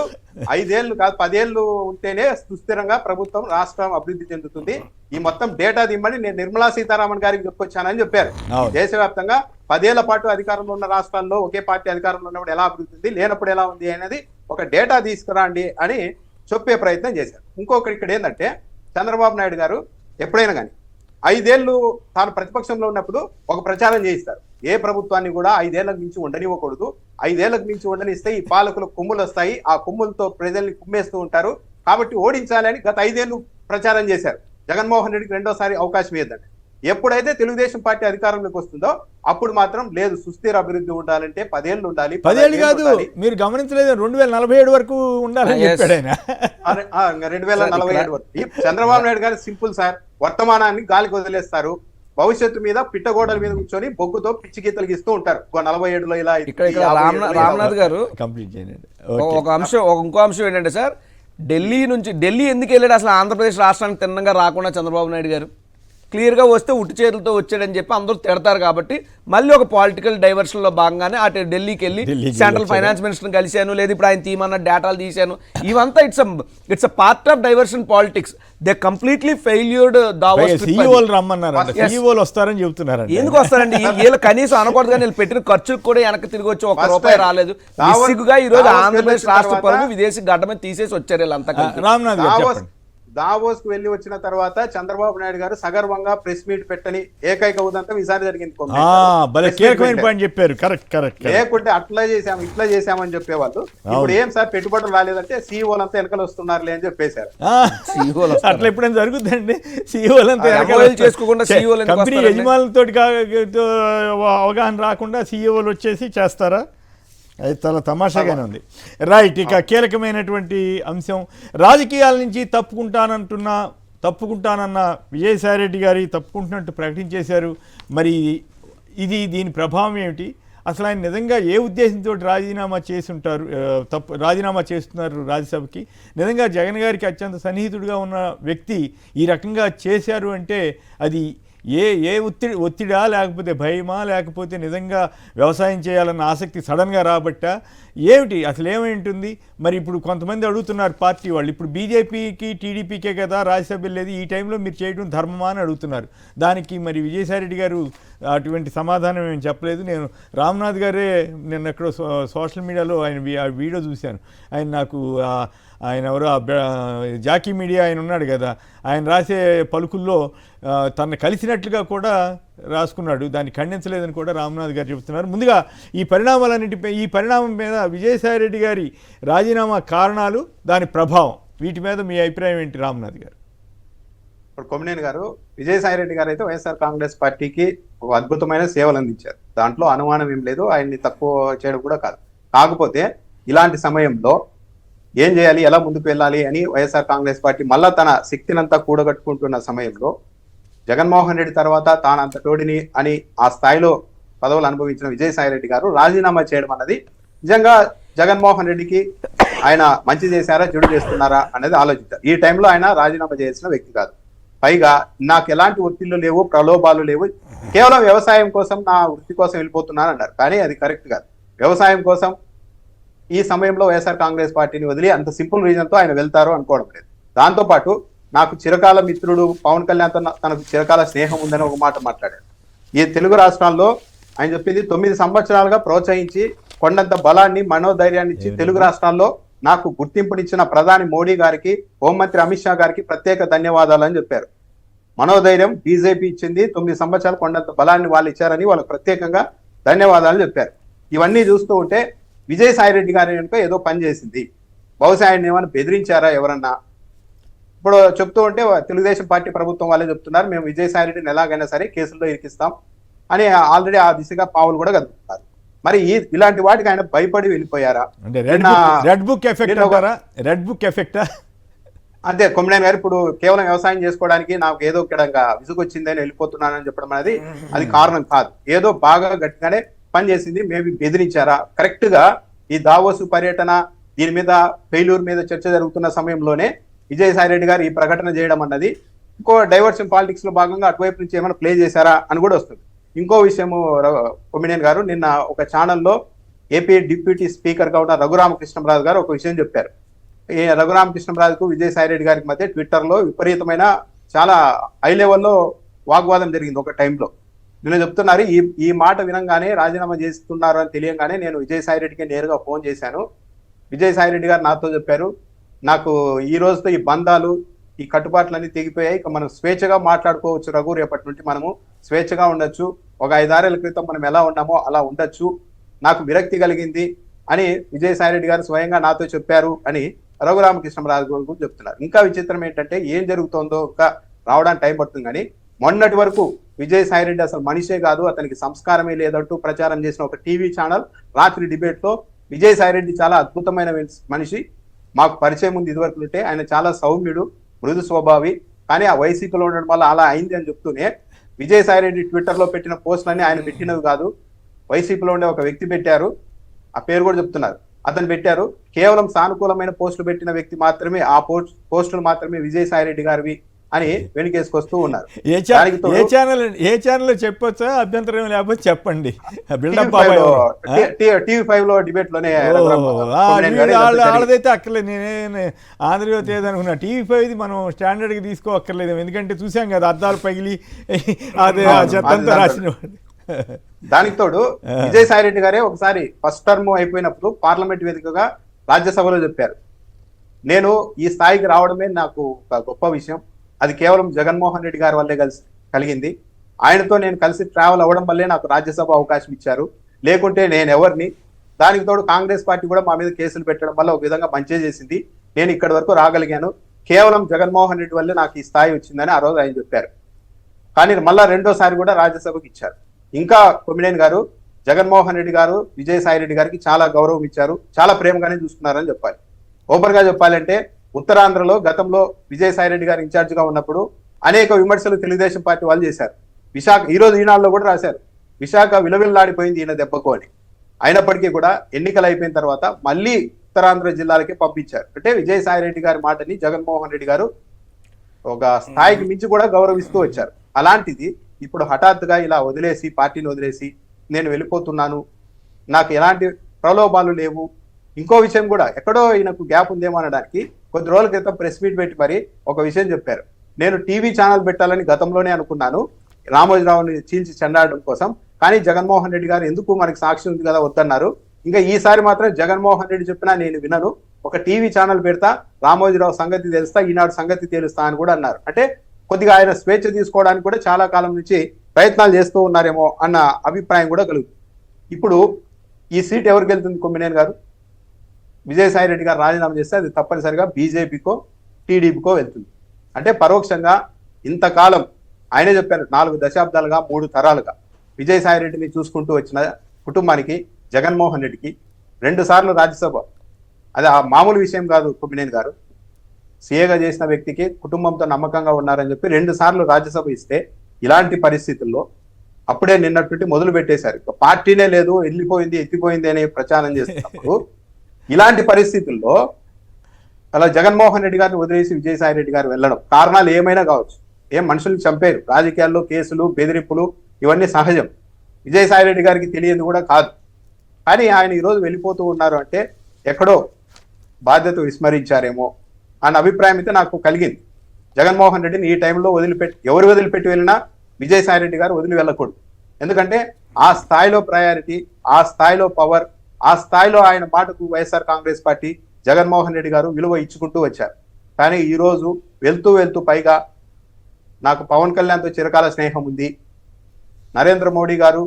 5 ఏళ్ళు కాదు 10 ఏళ్ళు ఉంటేనే సుస్థిరంగా ప్రభుత్వం రాష్ట్రం అభివృద్ధి చెందుతుంది, ఈ మొత్తం డేటా దిమ్మని నేను నిర్మలా సీతారామన్ గారికి చెప్పుకొచ్చానని చెప్పారు. దేశవ్యాప్తంగా 10 ఏళ్ల పాటు అధికారంలో ఉన్న రాష్ట్రాల్లో ఒకే పార్టీ అధికారంలో ఉన్నప్పుడు ఎలా అభివృద్ధి ఉంది, లేనప్పుడు ఎలా ఉంది అనేది ఒక డేటా తీసుకురండి అని చెప్పే ప్రయత్నం చేశారు. ఇంకొకటి ఇక్కడ ఏంటంటే, చంద్రబాబు నాయుడు గారు ఎప్పుడైనా కానీ 5 ఏళ్ళు తాను ప్రతిపక్షంలో ఉన్నప్పుడు ఒక ప్రచారం చేయిస్తారు, ఏ ప్రభుత్వాన్ని కూడా 5 ఏళ్లకు మించి ఉండనివ్వకూడదు, 5 ఏళ్లకు మించి ఉండనిస్తే ఈ పాలకులకు కొమ్ములు వస్తాయి, ఆ కొమ్ములతో ప్రజల్ని కుమ్మేస్తూ ఉంటారు, కాబట్టి ఓడించాలని గత 5 ఏళ్ళు ప్రచారం చేశారు. జగన్మోహన్ రెడ్డికి రెండోసారి అవకాశం ఇవ్వదండి. ఎప్పుడైతే తెలుగుదేశం పార్టీ అధికారంలోకి వస్తుందో అప్పుడు మాత్రం లేదు, సుస్థిర అభివృద్ధి ఉండాలంటే 10 ఏళ్ళు ఉండాలి. 10 ఏళ్ళు కాదు, మీరు గమనించలేదు, 2047 వరకు ఉండాలని చెప్పాడు ఆయన. 2047 వరకు. చంద్రబాబు నాయుడు గారు సింపుల్ సార్, వర్తమానాన్ని గాలికి వదిలేస్తారు, భవిష్యత్తు మీద పిట్టగోడల మీద కూర్చొని బొగ్గుతో పిచ్చి గీతలు గీస్తూ ఉంటారు. 47లో ఇలా రామ్నాథ్ గారు కంప్లీట్ చేయండి. ఇంకో అంశం ఏంటంటే సార్, ఢిల్లీ ఎందుకు వెళ్ళాడు అసలు? ఆంధ్రప్రదేశ్ రాష్ట్రానికి తిన్నంగా రాకుండా చంద్రబాబు నాయుడు గారు క్లియర్గా వస్తే ఉట్టి చేతులతో వచ్చాడని చెప్పి అందరూ తిడతారు కాబట్టి మళ్ళీ ఒక పొలిటికల్ డైవర్షన్లో భాగంగానే అటు ఢిల్లీకి వెళ్ళి సెంట్రల్ ఫైనాన్స్ మినిస్టర్ని కలిశాను, లేదు ఇప్పుడు ఆయన తీమన్న డేటాలు తీశాను, ఇవంతా it's a part of diversion politics. They completely failured Davos. సీఈఓలు రమ్మన్నారు, సీఈఓలు వస్తారని చెప్తున్నారు. ఎందుకు వస్తారండి? వీళ్ళు కనీసం అనకూడదు కానీ వీళ్ళు పెట్టిన ఖర్చుకు కూడా వెనక్కి తిరిగి వచ్చి ఒక్క రూపాయి రాలేదు. సిగ్గుగా ఈ రోజు ఆంధ్రప్రదేశ్ రాష్ట్ర పరువు విదేశీ గడ్డ మీద తీసేసి వచ్చారు వీళ్ళంతా. రామ్నాథ్ గారు చెప్పండి. దావోస్ కు వెళ్లి వచ్చిన తర్వాత చంద్రబాబు నాయుడు గారు సగర్వంగా ప్రెస్ మీట్ పెట్టని ఏకైక ఉదంతం ఈసారి జరిగింది. చెప్పారు. కరెక్ట్. లేకుంటే అట్లా చేసాము ఇట్లా చేసామని చెప్పేవాళ్ళు. ఇప్పుడు ఏం సార్ పెట్టుబడులు రాలేదంటే సీఈఓలంతా వెనకలు వస్తున్నారులే అని చెప్పేశారు. అట్లా ఎప్పుడైనా జరుగుతుందండి? సీఈఓలంతా చేసుకోకుండా కంపెనీ యజమానులతో అవగాహన రాకుండా సీఈఓలు వచ్చేసి చేస్తారా? అది చాలా తమాషాగానే ఉంది. రైట్, ఇక కీలకమైనటువంటి అంశం, రాజకీయాల నుంచి తప్పుకుంటానన్న విజయసాయిరెడ్డి గారి తప్పుకుంటున్నట్టు ప్రకటించేశారు. మరి దీని ప్రభావం ఏమిటి? అసలు ఆయన నిజంగా ఏ ఉద్దేశంతో రాజీనామా చేస్తున్నారు రాజ్యసభకి? నిజంగా జగన్ గారికి అత్యంత సన్నిహితుడిగా ఉన్న వ్యక్తి ఈ రకంగా చేశారు అంటే అది ఒత్తిడా, లేకపోతే భయమా, లేకపోతే నిజంగా వ్యవసాయం చేయాలన్న ఆసక్తి సడన్గా రాబట్టా, ఏమిటి అసలు ఏమైంటుంది? మరి ఇప్పుడు కొంతమంది అడుగుతున్నారు పార్టీ వాళ్ళు, ఇప్పుడు బీజేపీకి టీడీపీకే కదా రాజ్యసభ వెళ్ళేది, ఈ టైంలో మీరు చేయడం ధర్మమా అని అడుగుతున్నారు. దానికి మరి విజయసాయిరెడ్డి గారు అటువంటి సమాధానం ఏం చెప్పలేదు. నేను రామ్నాథ్ గారే నేను ఎక్కడో సోషల్ మీడియాలో ఆయన వీడియో చూశాను. ఆయన ఎవరో జాకీ మీడియా ఆయన ఉన్నాడు కదా, ఆయన రాసే పలుకుల్లో తనను కలిసినట్లుగా కూడా రాసుకున్నాడు. దాన్ని ఖండించలేదని కూడా రామ్నాథ్ గారు చెబుతున్నారు. ముందుగా ఈ పరిణామం మీద విజయసాయిరెడ్డి గారి రాజీనామా కారణాలు, దాని ప్రభావం, వీటి మీద మీ అభిప్రాయం ఏంటి రామ్నాథ్ గారు? ఇప్పుడు కొమ్మినేని గారు, విజయసాయిరెడ్డి గారు అయితే వైఎస్ఆర్ కాంగ్రెస్ పార్టీకి ఒక అద్భుతమైన సేవలు అందించారు. దాంట్లో అనుమానం ఏం లేదు, ఆయన్ని తక్కువ చేయడం కూడా కాదు. కాకపోతే ఇలాంటి సమయంలో ఏం చేయాలి, ఎలా ముందుకు వెళ్ళాలి అని వైఎస్ఆర్ కాంగ్రెస్ పార్టీ మళ్ళా తన శక్తినంతా కూడగట్టుకుంటున్న సమయంలో జగన్మోహన్ రెడ్డి తర్వాత తానంత తోడిని అని ఆ స్థాయిలో పదవులు అనుభవించిన విజయసాయిరెడ్డి గారు రాజీనామా చేయడం అన్నది నిజంగా జగన్మోహన్ రెడ్డికి ఆయన మంచి చేశారా చెడు చేస్తున్నారా అనేది ఆలోచించారు. ఈ టైంలో ఆయన రాజీనామా చేయాల్సిన వ్యక్తి కాదు. పైగా నాకు ఎలాంటి ఒత్తిళ్లు లేవు, ప్రలోభాలు లేవు, కేవలం వ్యవసాయం కోసం నా వృత్తి కోసం వెళ్ళిపోతున్నాను అన్నారు. కానీ అది కరెక్ట్ కాదు. వ్యవసాయం కోసం ఈ సమయంలో వైఎస్ఆర్ కాంగ్రెస్ పార్టీని వదిలి అంత సింపుల్ రీజన్తో ఆయన వెళ్తారు అనుకోవడం లేదు. దాంతోపాటు నాకు చిరకాల మిత్రుడు పవన్ కళ్యాణ్తో తనకు చిరకాల స్నేహం ఉందని ఒక మాట మాట్లాడారు. ఈ తెలుగు రాష్ట్రాల్లో ఆయన చెప్పింది 9 సంవత్సరాలుగా ప్రోత్సహించి కొండంత బలాన్ని, మనోధైర్యాన్ని ఇచ్చి తెలుగు రాష్ట్రాల్లో నాకు గుర్తింపునిచ్చిన ప్రధాని మోడీ గారికి, హోంమంత్రి అమిత్ షా గారికి ప్రత్యేక ధన్యవాదాలు అని చెప్పారు. మనోధైర్యం బీజేపీ ఇచ్చింది, 9 సంవత్సరాలు కొండంత బలాన్ని వాళ్ళు ఇచ్చారని వాళ్ళకి ప్రత్యేకంగా ధన్యవాదాలు చెప్పారు. ఇవన్నీ చూస్తూ ఉంటే విజయసాయిరెడ్డి గారి వెనుక ఏదో పని చేసింది. బహుశా ఆయన ఏమైనా బెదిరించారా ఎవరన్నా? ఇప్పుడు చెప్తూ ఉంటే తెలుగుదేశం పార్టీ ప్రభుత్వం వాళ్ళే చెప్తున్నారు, మేము విజయసాయిరెడ్డిని ఎలాగైనా సరే కేసుల్లో ఇరికిస్తాం అని ఆల్రెడీ ఆ దిశగా పావులు కూడా కదుపుతున్నారు. మరి ఇలాంటి వాటికి ఆయన భయపడి వెళ్ళిపోయారా? రెడ్ బుక్ ఎఫెక్ట్ అంతే. కొమ్మినేని గారు ఇప్పుడు కేవలం వ్యవసాయం చేసుకోవడానికి నాకు ఏదో ఇక్కడ విసుగొచ్చిందని వెళ్ళిపోతున్నానని చెప్పడం అనేది అది కారణం కాదు. ఏదో బాగా గట్టిగానే పనిచేసింది. మేబీ బెదిరించారా? కరెక్ట్ గా ఈ దావోసు పర్యటన దీని మీద ఫెయిల్యూర్ మీద చర్చ జరుగుతున్న సమయంలోనే విజయసాయిరెడ్డి గారు ఈ ప్రకటన చేయడం అన్నది ఇంకో డైవర్షన్ పాలిటిక్స్ లో భాగంగా అటువైపు నుంచి ఏమైనా ప్లే చేశారా అని కూడా వస్తుంది. ఇంకో విషయము కొమ్మినేని గారు, నిన్న ఒక ఛానల్లో ఏపీ డిప్యూటీ స్పీకర్ గా ఉన్న రఘురామకృష్ణరాజు గారు ఒక విషయం చెప్పారు. ఈ రఘురామకృష్ణరాజుకు విజయసాయిరెడ్డి గారికి మధ్య ట్విట్టర్లో విపరీతమైన చాలా హై లెవెల్లో వాగ్వాదం జరిగింది ఒక టైంలో. నిన్న చెప్తున్నారు, ఈ మాట వినంగానే రాజీనామా చేస్తున్నారు అని తెలియగానే నేను విజయసాయిరెడ్డికి నేరుగా ఫోన్ చేశాను. విజయసాయిరెడ్డి గారు నాతో చెప్పారు, నాకు ఈ రోజుతో ఈ బంధాలు, ఈ కట్టుబాట్లన్నీ తెగిపోయాయి, ఇక మనం స్వేచ్ఛగా మాట్లాడుకోవచ్చు రఘు, రేపటి నుండి మనము స్వేచ్ఛగా ఉండొచ్చు, ఒక 5-6 ఏళ్ల క్రితం మనం ఎలా ఉన్నామో అలా ఉండొచ్చు, నాకు విరక్తి కలిగింది అని విజయసాయిరెడ్డి గారు స్వయంగా నాతో చెప్పారు అని రఘురామకృష్ణరాజు గారు చెప్తున్నారు. ఇంకా విచిత్రం ఏంటంటే ఏం జరుగుతోందో ఇంకా రావడానికి టైం పడుతుంది. కానీ మొన్నటి వరకు విజయసాయి రెడ్డి అసలు మనిషే కాదు, అతనికి సంస్కారమే లేదంటూ ప్రచారం చేసిన ఒక టీవీ ఛానల్ రాత్రి డిబేట్లో విజయసాయి రెడ్డి చాలా అద్భుతమైన మనిషి, మాకు పరిచయం ఉంది ఇదివరకు ఉంటే, ఆయన చాలా సౌమ్యుడు, మృదు స్వభావి, కానీ ఆ వైసీపీలో ఉండడం వల్ల అలా అయింది అని చెప్తూనే విజయసాయి రెడ్డి ట్విట్టర్లో పెట్టిన పోస్టులన్నీ ఆయన పెట్టినవి కాదు, వైసీపీలో ఉండే ఒక వ్యక్తి పెట్టారు, ఆ పేరు కూడా చెప్తున్నారు, అతను పెట్టారు. కేవలం సానుకూలమైన పోస్టులు పెట్టిన వ్యక్తి మాత్రమే, ఆ పోస్టులు మాత్రమే విజయసాయి రెడ్డి గారివి అని వెనుకేసుకొస్తూ ఉన్నారు. ఏ ఛానల్ చెప్పొచ్చా? అభ్యంతరం లేకపోతే చెప్పండి. టీవీ5 లో డిబేట్ లోనే వాళ్ళదైతే అక్కర్లేదు, నేనే ఆంధ్రజ్యోతి ఏదనుకున్నా. టీవీ5 మనం స్టాండర్డ్కి తీసుకోక్కర్లేదు, ఎందుకంటే చూసాం కదా అద్దాలు పగిలి అదే చెత్తంతా రాసిన. దానికి తోడు విజయసాయి రెడ్డి గారే ఒకసారి ఫస్ట్ టర్మ్ అయిపోయినప్పుడు పార్లమెంట్ వేదికగా రాజ్యసభలో చెప్పారు, నేను ఈ స్థాయికి రావడమే నాకు ఒక గొప్ప విషయం, అది కేవలం జగన్మోహన్ రెడ్డి గారి వల్లే కలిగింది, ఆయనతో నేను కలిసి ట్రావెల్ అవ్వడం వల్లే నాకు రాజ్యసభ అవకాశం ఇచ్చారు, లేకుంటే నేను ఎవరిని. దానికి తోడు కాంగ్రెస్ పార్టీ కూడా మా మీద కేసులు పెట్టడం వల్ల ఒక విధంగా మంచి చేసింది, నేను ఇక్కడి వరకు రాగలిగాను, కేవలం జగన్మోహన్ రెడ్డి వల్లే నాకు ఈ స్థాయి వచ్చిందని ఆ రోజు ఆయన చెప్పారు. కానీ మళ్ళా రెండోసారి కూడా రాజ్యసభకు ఇచ్చారు. ఇంకా కొమ్మినేని గారు జగన్మోహన్ రెడ్డి గారు విజయసాయి రెడ్డి గారికి చాలా గౌరవం ఇచ్చారు, చాలా ప్రేమగానే చూసుకున్నారని చెప్పాలి. ఓపెన్ గా చెప్పాలంటే ఉత్తరాంధ్రలో గతంలో విజయసాయి రెడ్డి గారు ఇన్ఛార్జిగా ఉన్నప్పుడు అనేక విమర్శలు తెలుగుదేశం పార్టీ వాళ్ళు చేశారు. విశాఖ ఈరోజు ఈనాడులో కూడా రాశారు, విశాఖ విలవిల్లాడిపోయింది ఈయన దెబ్బకు అని. అయినప్పటికీ కూడా ఎన్నికలు అయిపోయిన తర్వాత మళ్ళీ ఉత్తరాంధ్ర జిల్లాలకి పంపించారు. అంటే విజయసాయి రెడ్డి గారి మాటని జగన్మోహన్ రెడ్డి గారు ఒక స్థాయికి మించి కూడా గౌరవిస్తూ వచ్చారు. అలాంటిది ఇప్పుడు హఠాత్తుగా ఇలా వదిలేసి, పార్టీని వదిలేసి నేను వెళ్ళిపోతున్నాను, నాకు ఎలాంటి ప్రలోభాలు లేవు. ఇంకో విషయం కూడా ఎక్కడో ఈయనకు గ్యాప్ ఉందేమో అనడానికి కొద్ది రోజుల క్రితం ప్రెస్ మీట్ పెట్టి మరి ఒక విషయం చెప్పారు, నేను టీవీ ఛానల్ పెట్టాలని గతంలోనే అనుకున్నాను రామోజీరావుని చీల్చి చెండాడడం కోసం, కానీ జగన్మోహన్ రెడ్డి గారు ఎందుకు మనకి సాక్షి ఉంది కదా వద్దన్నారు, ఇంకా ఈసారి మాత్రం జగన్మోహన్ రెడ్డి చెప్పినా నేను వినను, ఒక టీవీ ఛానల్ పెడతా, రామోజీరావు సంగతి తెలుస్తా, ఈనాడు సంగతి తెలుస్తా అని కూడా అన్నారు. అంటే కొద్దిగా ఆయన స్వేచ్ఛ తీసుకోవడానికి కూడా చాలా కాలం నుంచి ప్రయత్నాలు చేస్తూ ఉన్నారేమో అన్న అభిప్రాయం కూడా కలుగుతుంది. ఇప్పుడు ఈ సీట్ ఎవరికి వెళ్తుంది? కొమ్మినేని గారు విజయసాయి రెడ్డి గారు రాజీనామా చేస్తే అది తప్పనిసరిగా బీజేపీకో టీడీపీకో వెళ్తుంది. అంటే పరోక్షంగా ఇంతకాలం ఆయనే చెప్పారు, 4 దశాబ్దాలుగా 3 తరాలుగా విజయసాయి రెడ్డిని చూసుకుంటూ వచ్చిన కుటుంబానికి, జగన్మోహన్ రెడ్డికి 2 సార్లు రాజ్యసభ, అది ఆ మామూలు విషయం కాదు. కొమ్మినేని గారు సీఏగా చేసిన వ్యక్తికి కుటుంబంతో నమ్మకంగా ఉన్నారని చెప్పి 2 సార్లు రాజ్యసభ ఇస్తే, ఇలాంటి పరిస్థితుల్లో అప్పుడే నిన్నటువంటి మొదలు పెట్టేశారు, పార్టీనే లేదు, వెళ్ళిపోయింది, ఎత్తిపోయింది అనే ప్రచారం చేస్తున్నప్పుడు ఇలాంటి పరిస్థితుల్లో అలా జగన్మోహన్ రెడ్డి గారిని వదిలేసి విజయసాయి రెడ్డి గారు వెళ్ళడం కారణాలు ఏమైనా కావచ్చు. మనుషుల్ని చంపారు, రాజకీయాల్లో కేసులు, బెదిరింపులు ఇవన్నీ సహజం, విజయసాయి రెడ్డి గారికి తెలియదు కూడా కాదు. కానీ ఆయన ఈరోజు వెళ్ళిపోతూ ఉన్నారు అంటే ఎక్కడో బాధ్యత విస్మరించారేమో అన్న అభిప్రాయం అయితే నాకు కలిగింది. జగన్మోహన్ రెడ్డిని ఈ టైంలో ఎవరు వదిలిపెట్టి వెళ్ళినా విజయసాయి రెడ్డి గారు వదిలి వెళ్ళకూడదు. ఎందుకంటే ఆ స్థాయిలో ప్రయారిటీ, ఆ స్థాయిలో పవర్, ఆ స్థాయిలో ఆయన మాటకు వైఎస్ఆర్ కాంగ్రెస్ పార్టీ, జగన్మోహన్ రెడ్డి గారు విలువ ఇచ్చుకుంటూ వచ్చారు. కానీ ఈరోజు వెళ్తూ పైగా నాకు పవన్ కళ్యాణ్తో చిరకాల స్నేహం ఉంది, నరేంద్ర మోడీ గారు,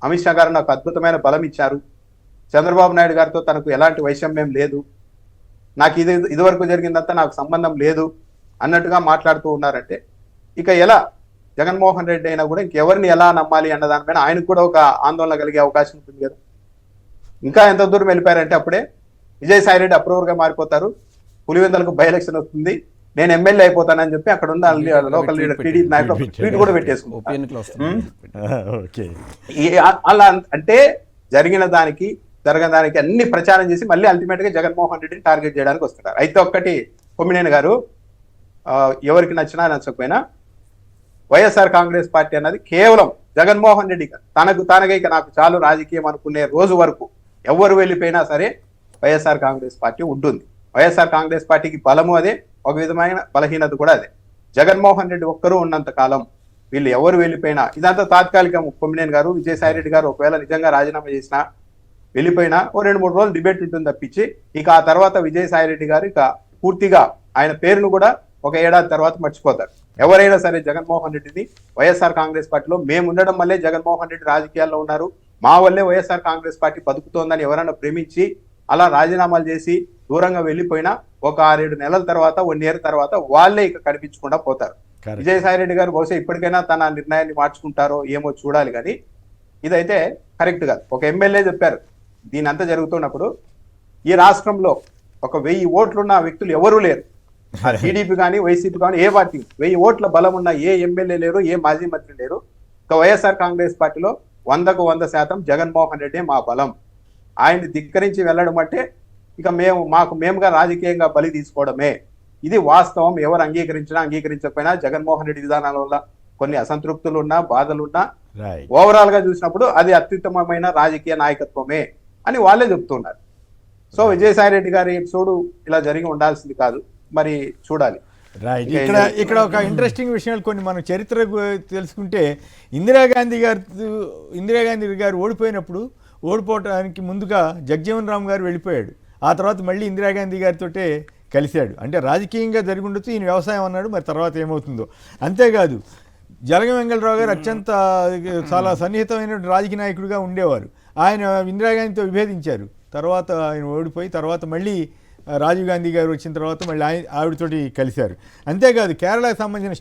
అమిత్ షా గారు నాకు అద్భుతమైన బలం ఇచ్చారు, చంద్రబాబు నాయుడు గారితో తనకు ఎలాంటి వైషమ్యం లేదు, నాకు ఇదివరకు జరిగిందంతా నాకు సంబంధం లేదు అన్నట్టుగా మాట్లాడుతూ ఉన్నారంటే ఇక ఎలా జగన్మోహన్ రెడ్డి అయినా కూడా ఇంకెవరిని ఎలా నమ్మాలి అన్న దానిపైన ఆయనకు కూడా ఒక ఆందోళన కలిగే అవకాశం ఉంటుంది కదా. ఇంకా ఎంత దూరం వెళ్ళిపోయారంటే అప్పుడే విజయసాయి రెడ్డి అప్రూవర్గా మారిపోతారు, పులివెందులకు బై ఎలక్షన్ వస్తుంది, నేను ఎమ్మెల్యే అయిపోతానని చెప్పి అక్కడ ఉన్న లోకల్ లీడర్ టీడీపీ నాయకులు ట్వీట్ కూడా పెట్టేసుకుంటారు. అలా అంటే జరిగిన దానికి జరగని దానికి అన్ని ప్రచారం చేసి మళ్ళీ అల్టిమేట్ గా జగన్మోహన్ రెడ్డిని టార్గెట్ చేయడానికి వస్తున్నారు. అయితే ఒక్కటి కొమ్మినేని గారు, ఎవరికి నచ్చినా నచ్చకపోయినా వైఎస్ఆర్ కాంగ్రెస్ పార్టీ అన్నది కేవలం జగన్మోహన్ రెడ్డి తానగా ఇక నాకు చాలు రాజకీయం అనుకునే రోజు వరకు ఎవరు వెళ్ళిపోయినా సరే వైఎస్ఆర్ కాంగ్రెస్ పార్టీ ఉంటుంది. వైఎస్ఆర్ కాంగ్రెస్ పార్టీకి బలము అదే, ఒక విధమైన బలహీనత కూడా అదే. జగన్మోహన్ రెడ్డి ఒక్కరూ ఉన్నంత కాలం వీళ్ళు ఎవరు వెళ్ళిపోయినా ఇదంతా తాత్కాలికం. కొమ్మినేని గారు, విజయసాయి రెడ్డి గారు ఒకవేళ నిజంగా రాజీనామా చేసినా వెళ్ళిపోయినా 2-3 రోజులు డిబేట్ ఉంటుంది తప్పించి ఇక ఆ తర్వాత విజయసాయి రెడ్డి గారు ఇక పూర్తిగా ఆయన పేరును కూడా ఒక ఏడాది తర్వాత మర్చిపోతారు. ఎవరైనా సరే జగన్మోహన్ రెడ్డిని వైఎస్ఆర్ కాంగ్రెస్ పార్టీలో మేము ఉండడం వల్లే జగన్మోహన్ రెడ్డి రాజకీయాల్లో ఉన్నారు, మా వల్లే వైఎస్ఆర్ కాంగ్రెస్ పార్టీ బతుకుతోందని ఎవరైనా ప్రేమించి అలా రాజీనామాలు చేసి దూరంగా వెళ్ళిపోయినా ఒక 6-7 నెలల తర్వాత 1 year తర్వాత వాళ్ళే ఇక కనిపించకుండా పోతారు. Correct. విజయసాయి రెడ్డి గారు బహుశా ఇప్పటికైనా తన నిర్ణయాన్ని మార్చుకుంటారో ఏమో చూడాలి, కానీ ఇదైతే కరెక్ట్ కాదు. ఒక ఎమ్మెల్యే చెప్పారు, దీని అంతా జరుగుతున్నప్పుడు ఈ రాష్ట్రంలో ఒక 1000 ఓట్లున్న వ్యక్తులు ఎవరూ లేరు. టీడీపీ కానీ వైసీపీ కానీ ఏ పార్టీ 1000 ఓట్ల బలం ఉన్న ఏ ఎమ్మెల్యే లేరు, ఏ మాజీ మంత్రి లేరు. ఇక వైఎస్ఆర్ కాంగ్రెస్ పార్టీలో 100కు 100% జగన్మోహన్ రెడ్డి మా బలం. ఆయన్ని ధిక్కరించి వెళ్ళడం అంటే ఇక మేముగా రాజకీయంగా బలి తీసుకోవడమే. ఇది వాస్తవం. ఎవరు అంగీకరించినా అంగీకరించకపోయినా జగన్మోహన్ రెడ్డి విధానాల వల్ల కొన్ని అసంతృప్తులు ఉన్నా, బాధలున్నా, ఓవరాల్ గా చూసినప్పుడు అది అత్యుత్తమమైన రాజకీయ నాయకత్వమే అని వాళ్ళే చెప్తున్నారు. సో విజయసాయి రెడ్డి గారి ఎపిసోడ్ ఇలా జరిగి ఉండాల్సింది కాదు, మరి చూడాలి. రైట్. ఇక్కడ ఒక ఇంట్రెస్టింగ్ విషయాలు కొన్ని మనం చరిత్ర తెలుసుకుంటే, ఇందిరాగాంధీ గారు ఓడిపోయినప్పుడు ఓడిపోవటానికి ముందుగా జగజీవన్ రామ్ గారు వెళ్ళిపోయాడు. ఆ తర్వాత మళ్ళీ ఇందిరాగాంధీ గారితో కలిశాడు. అంటే రాజకీయంగా జరిగి ఉండొచ్చు, ఈయన వ్యవసాయం అన్నాడు, మరి తర్వాత ఏమవుతుందో. అంతేకాదు జలగం వెంగళరావు గారు అత్యంత చాలా సన్నిహితమైన రాజకీయ నాయకుడిగా ఉండేవారు. ఆయన ఇందిరాగాంధీతో విభేదించారు. తర్వాత ఆయన ఓడిపోయి తర్వాత మళ్ళీ రాజీవ్ గాంధీ గారు వచ్చిన తర్వాత మళ్ళీ ఆవిడతోటి కలిశారు. అంతేకాదు కేరళకు సంబంధించిన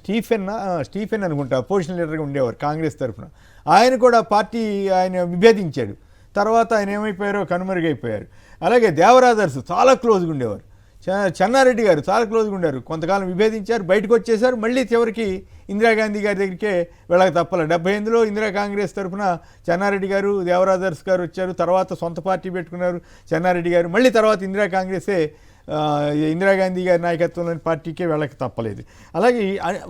స్టీఫెన్ అనుకుంటా అపోజిషన్ లీడర్గా ఉండేవారు కాంగ్రెస్ తరఫున. ఆయన కూడా పార్టీ ఆయన విభేదించాడు. తర్వాత ఆయన ఏమైపోయారో కనుమరుగైపోయారు. అలాగే దేవరాజర్స్ చాలా క్లోజ్గా ఉండేవారు. చెన్నారెడ్డి గారు చాలా క్లోజ్గా ఉండారు. కొంతకాలం విభేదించారు, బయటకు వచ్చేసారు. మళ్ళీ చివరికి ఇందిరాగాంధీ గారి దగ్గరికే వెళ్ళక తప్పలే. 78లో ఇందిరా కాంగ్రెస్ తరఫున చెన్నారెడ్డి గారు, దేవరాజర్స్ గారు వచ్చారు. తర్వాత సొంత పార్టీ పెట్టుకున్నారు చెన్నారెడ్డి గారు. మళ్ళీ తర్వాత ఇందిరా కాంగ్రెసే ఇందిరాగాంధీ గారి నాయకత్వంలోని పార్టీకే వెళ్ళక తప్పలేదు. అలాగే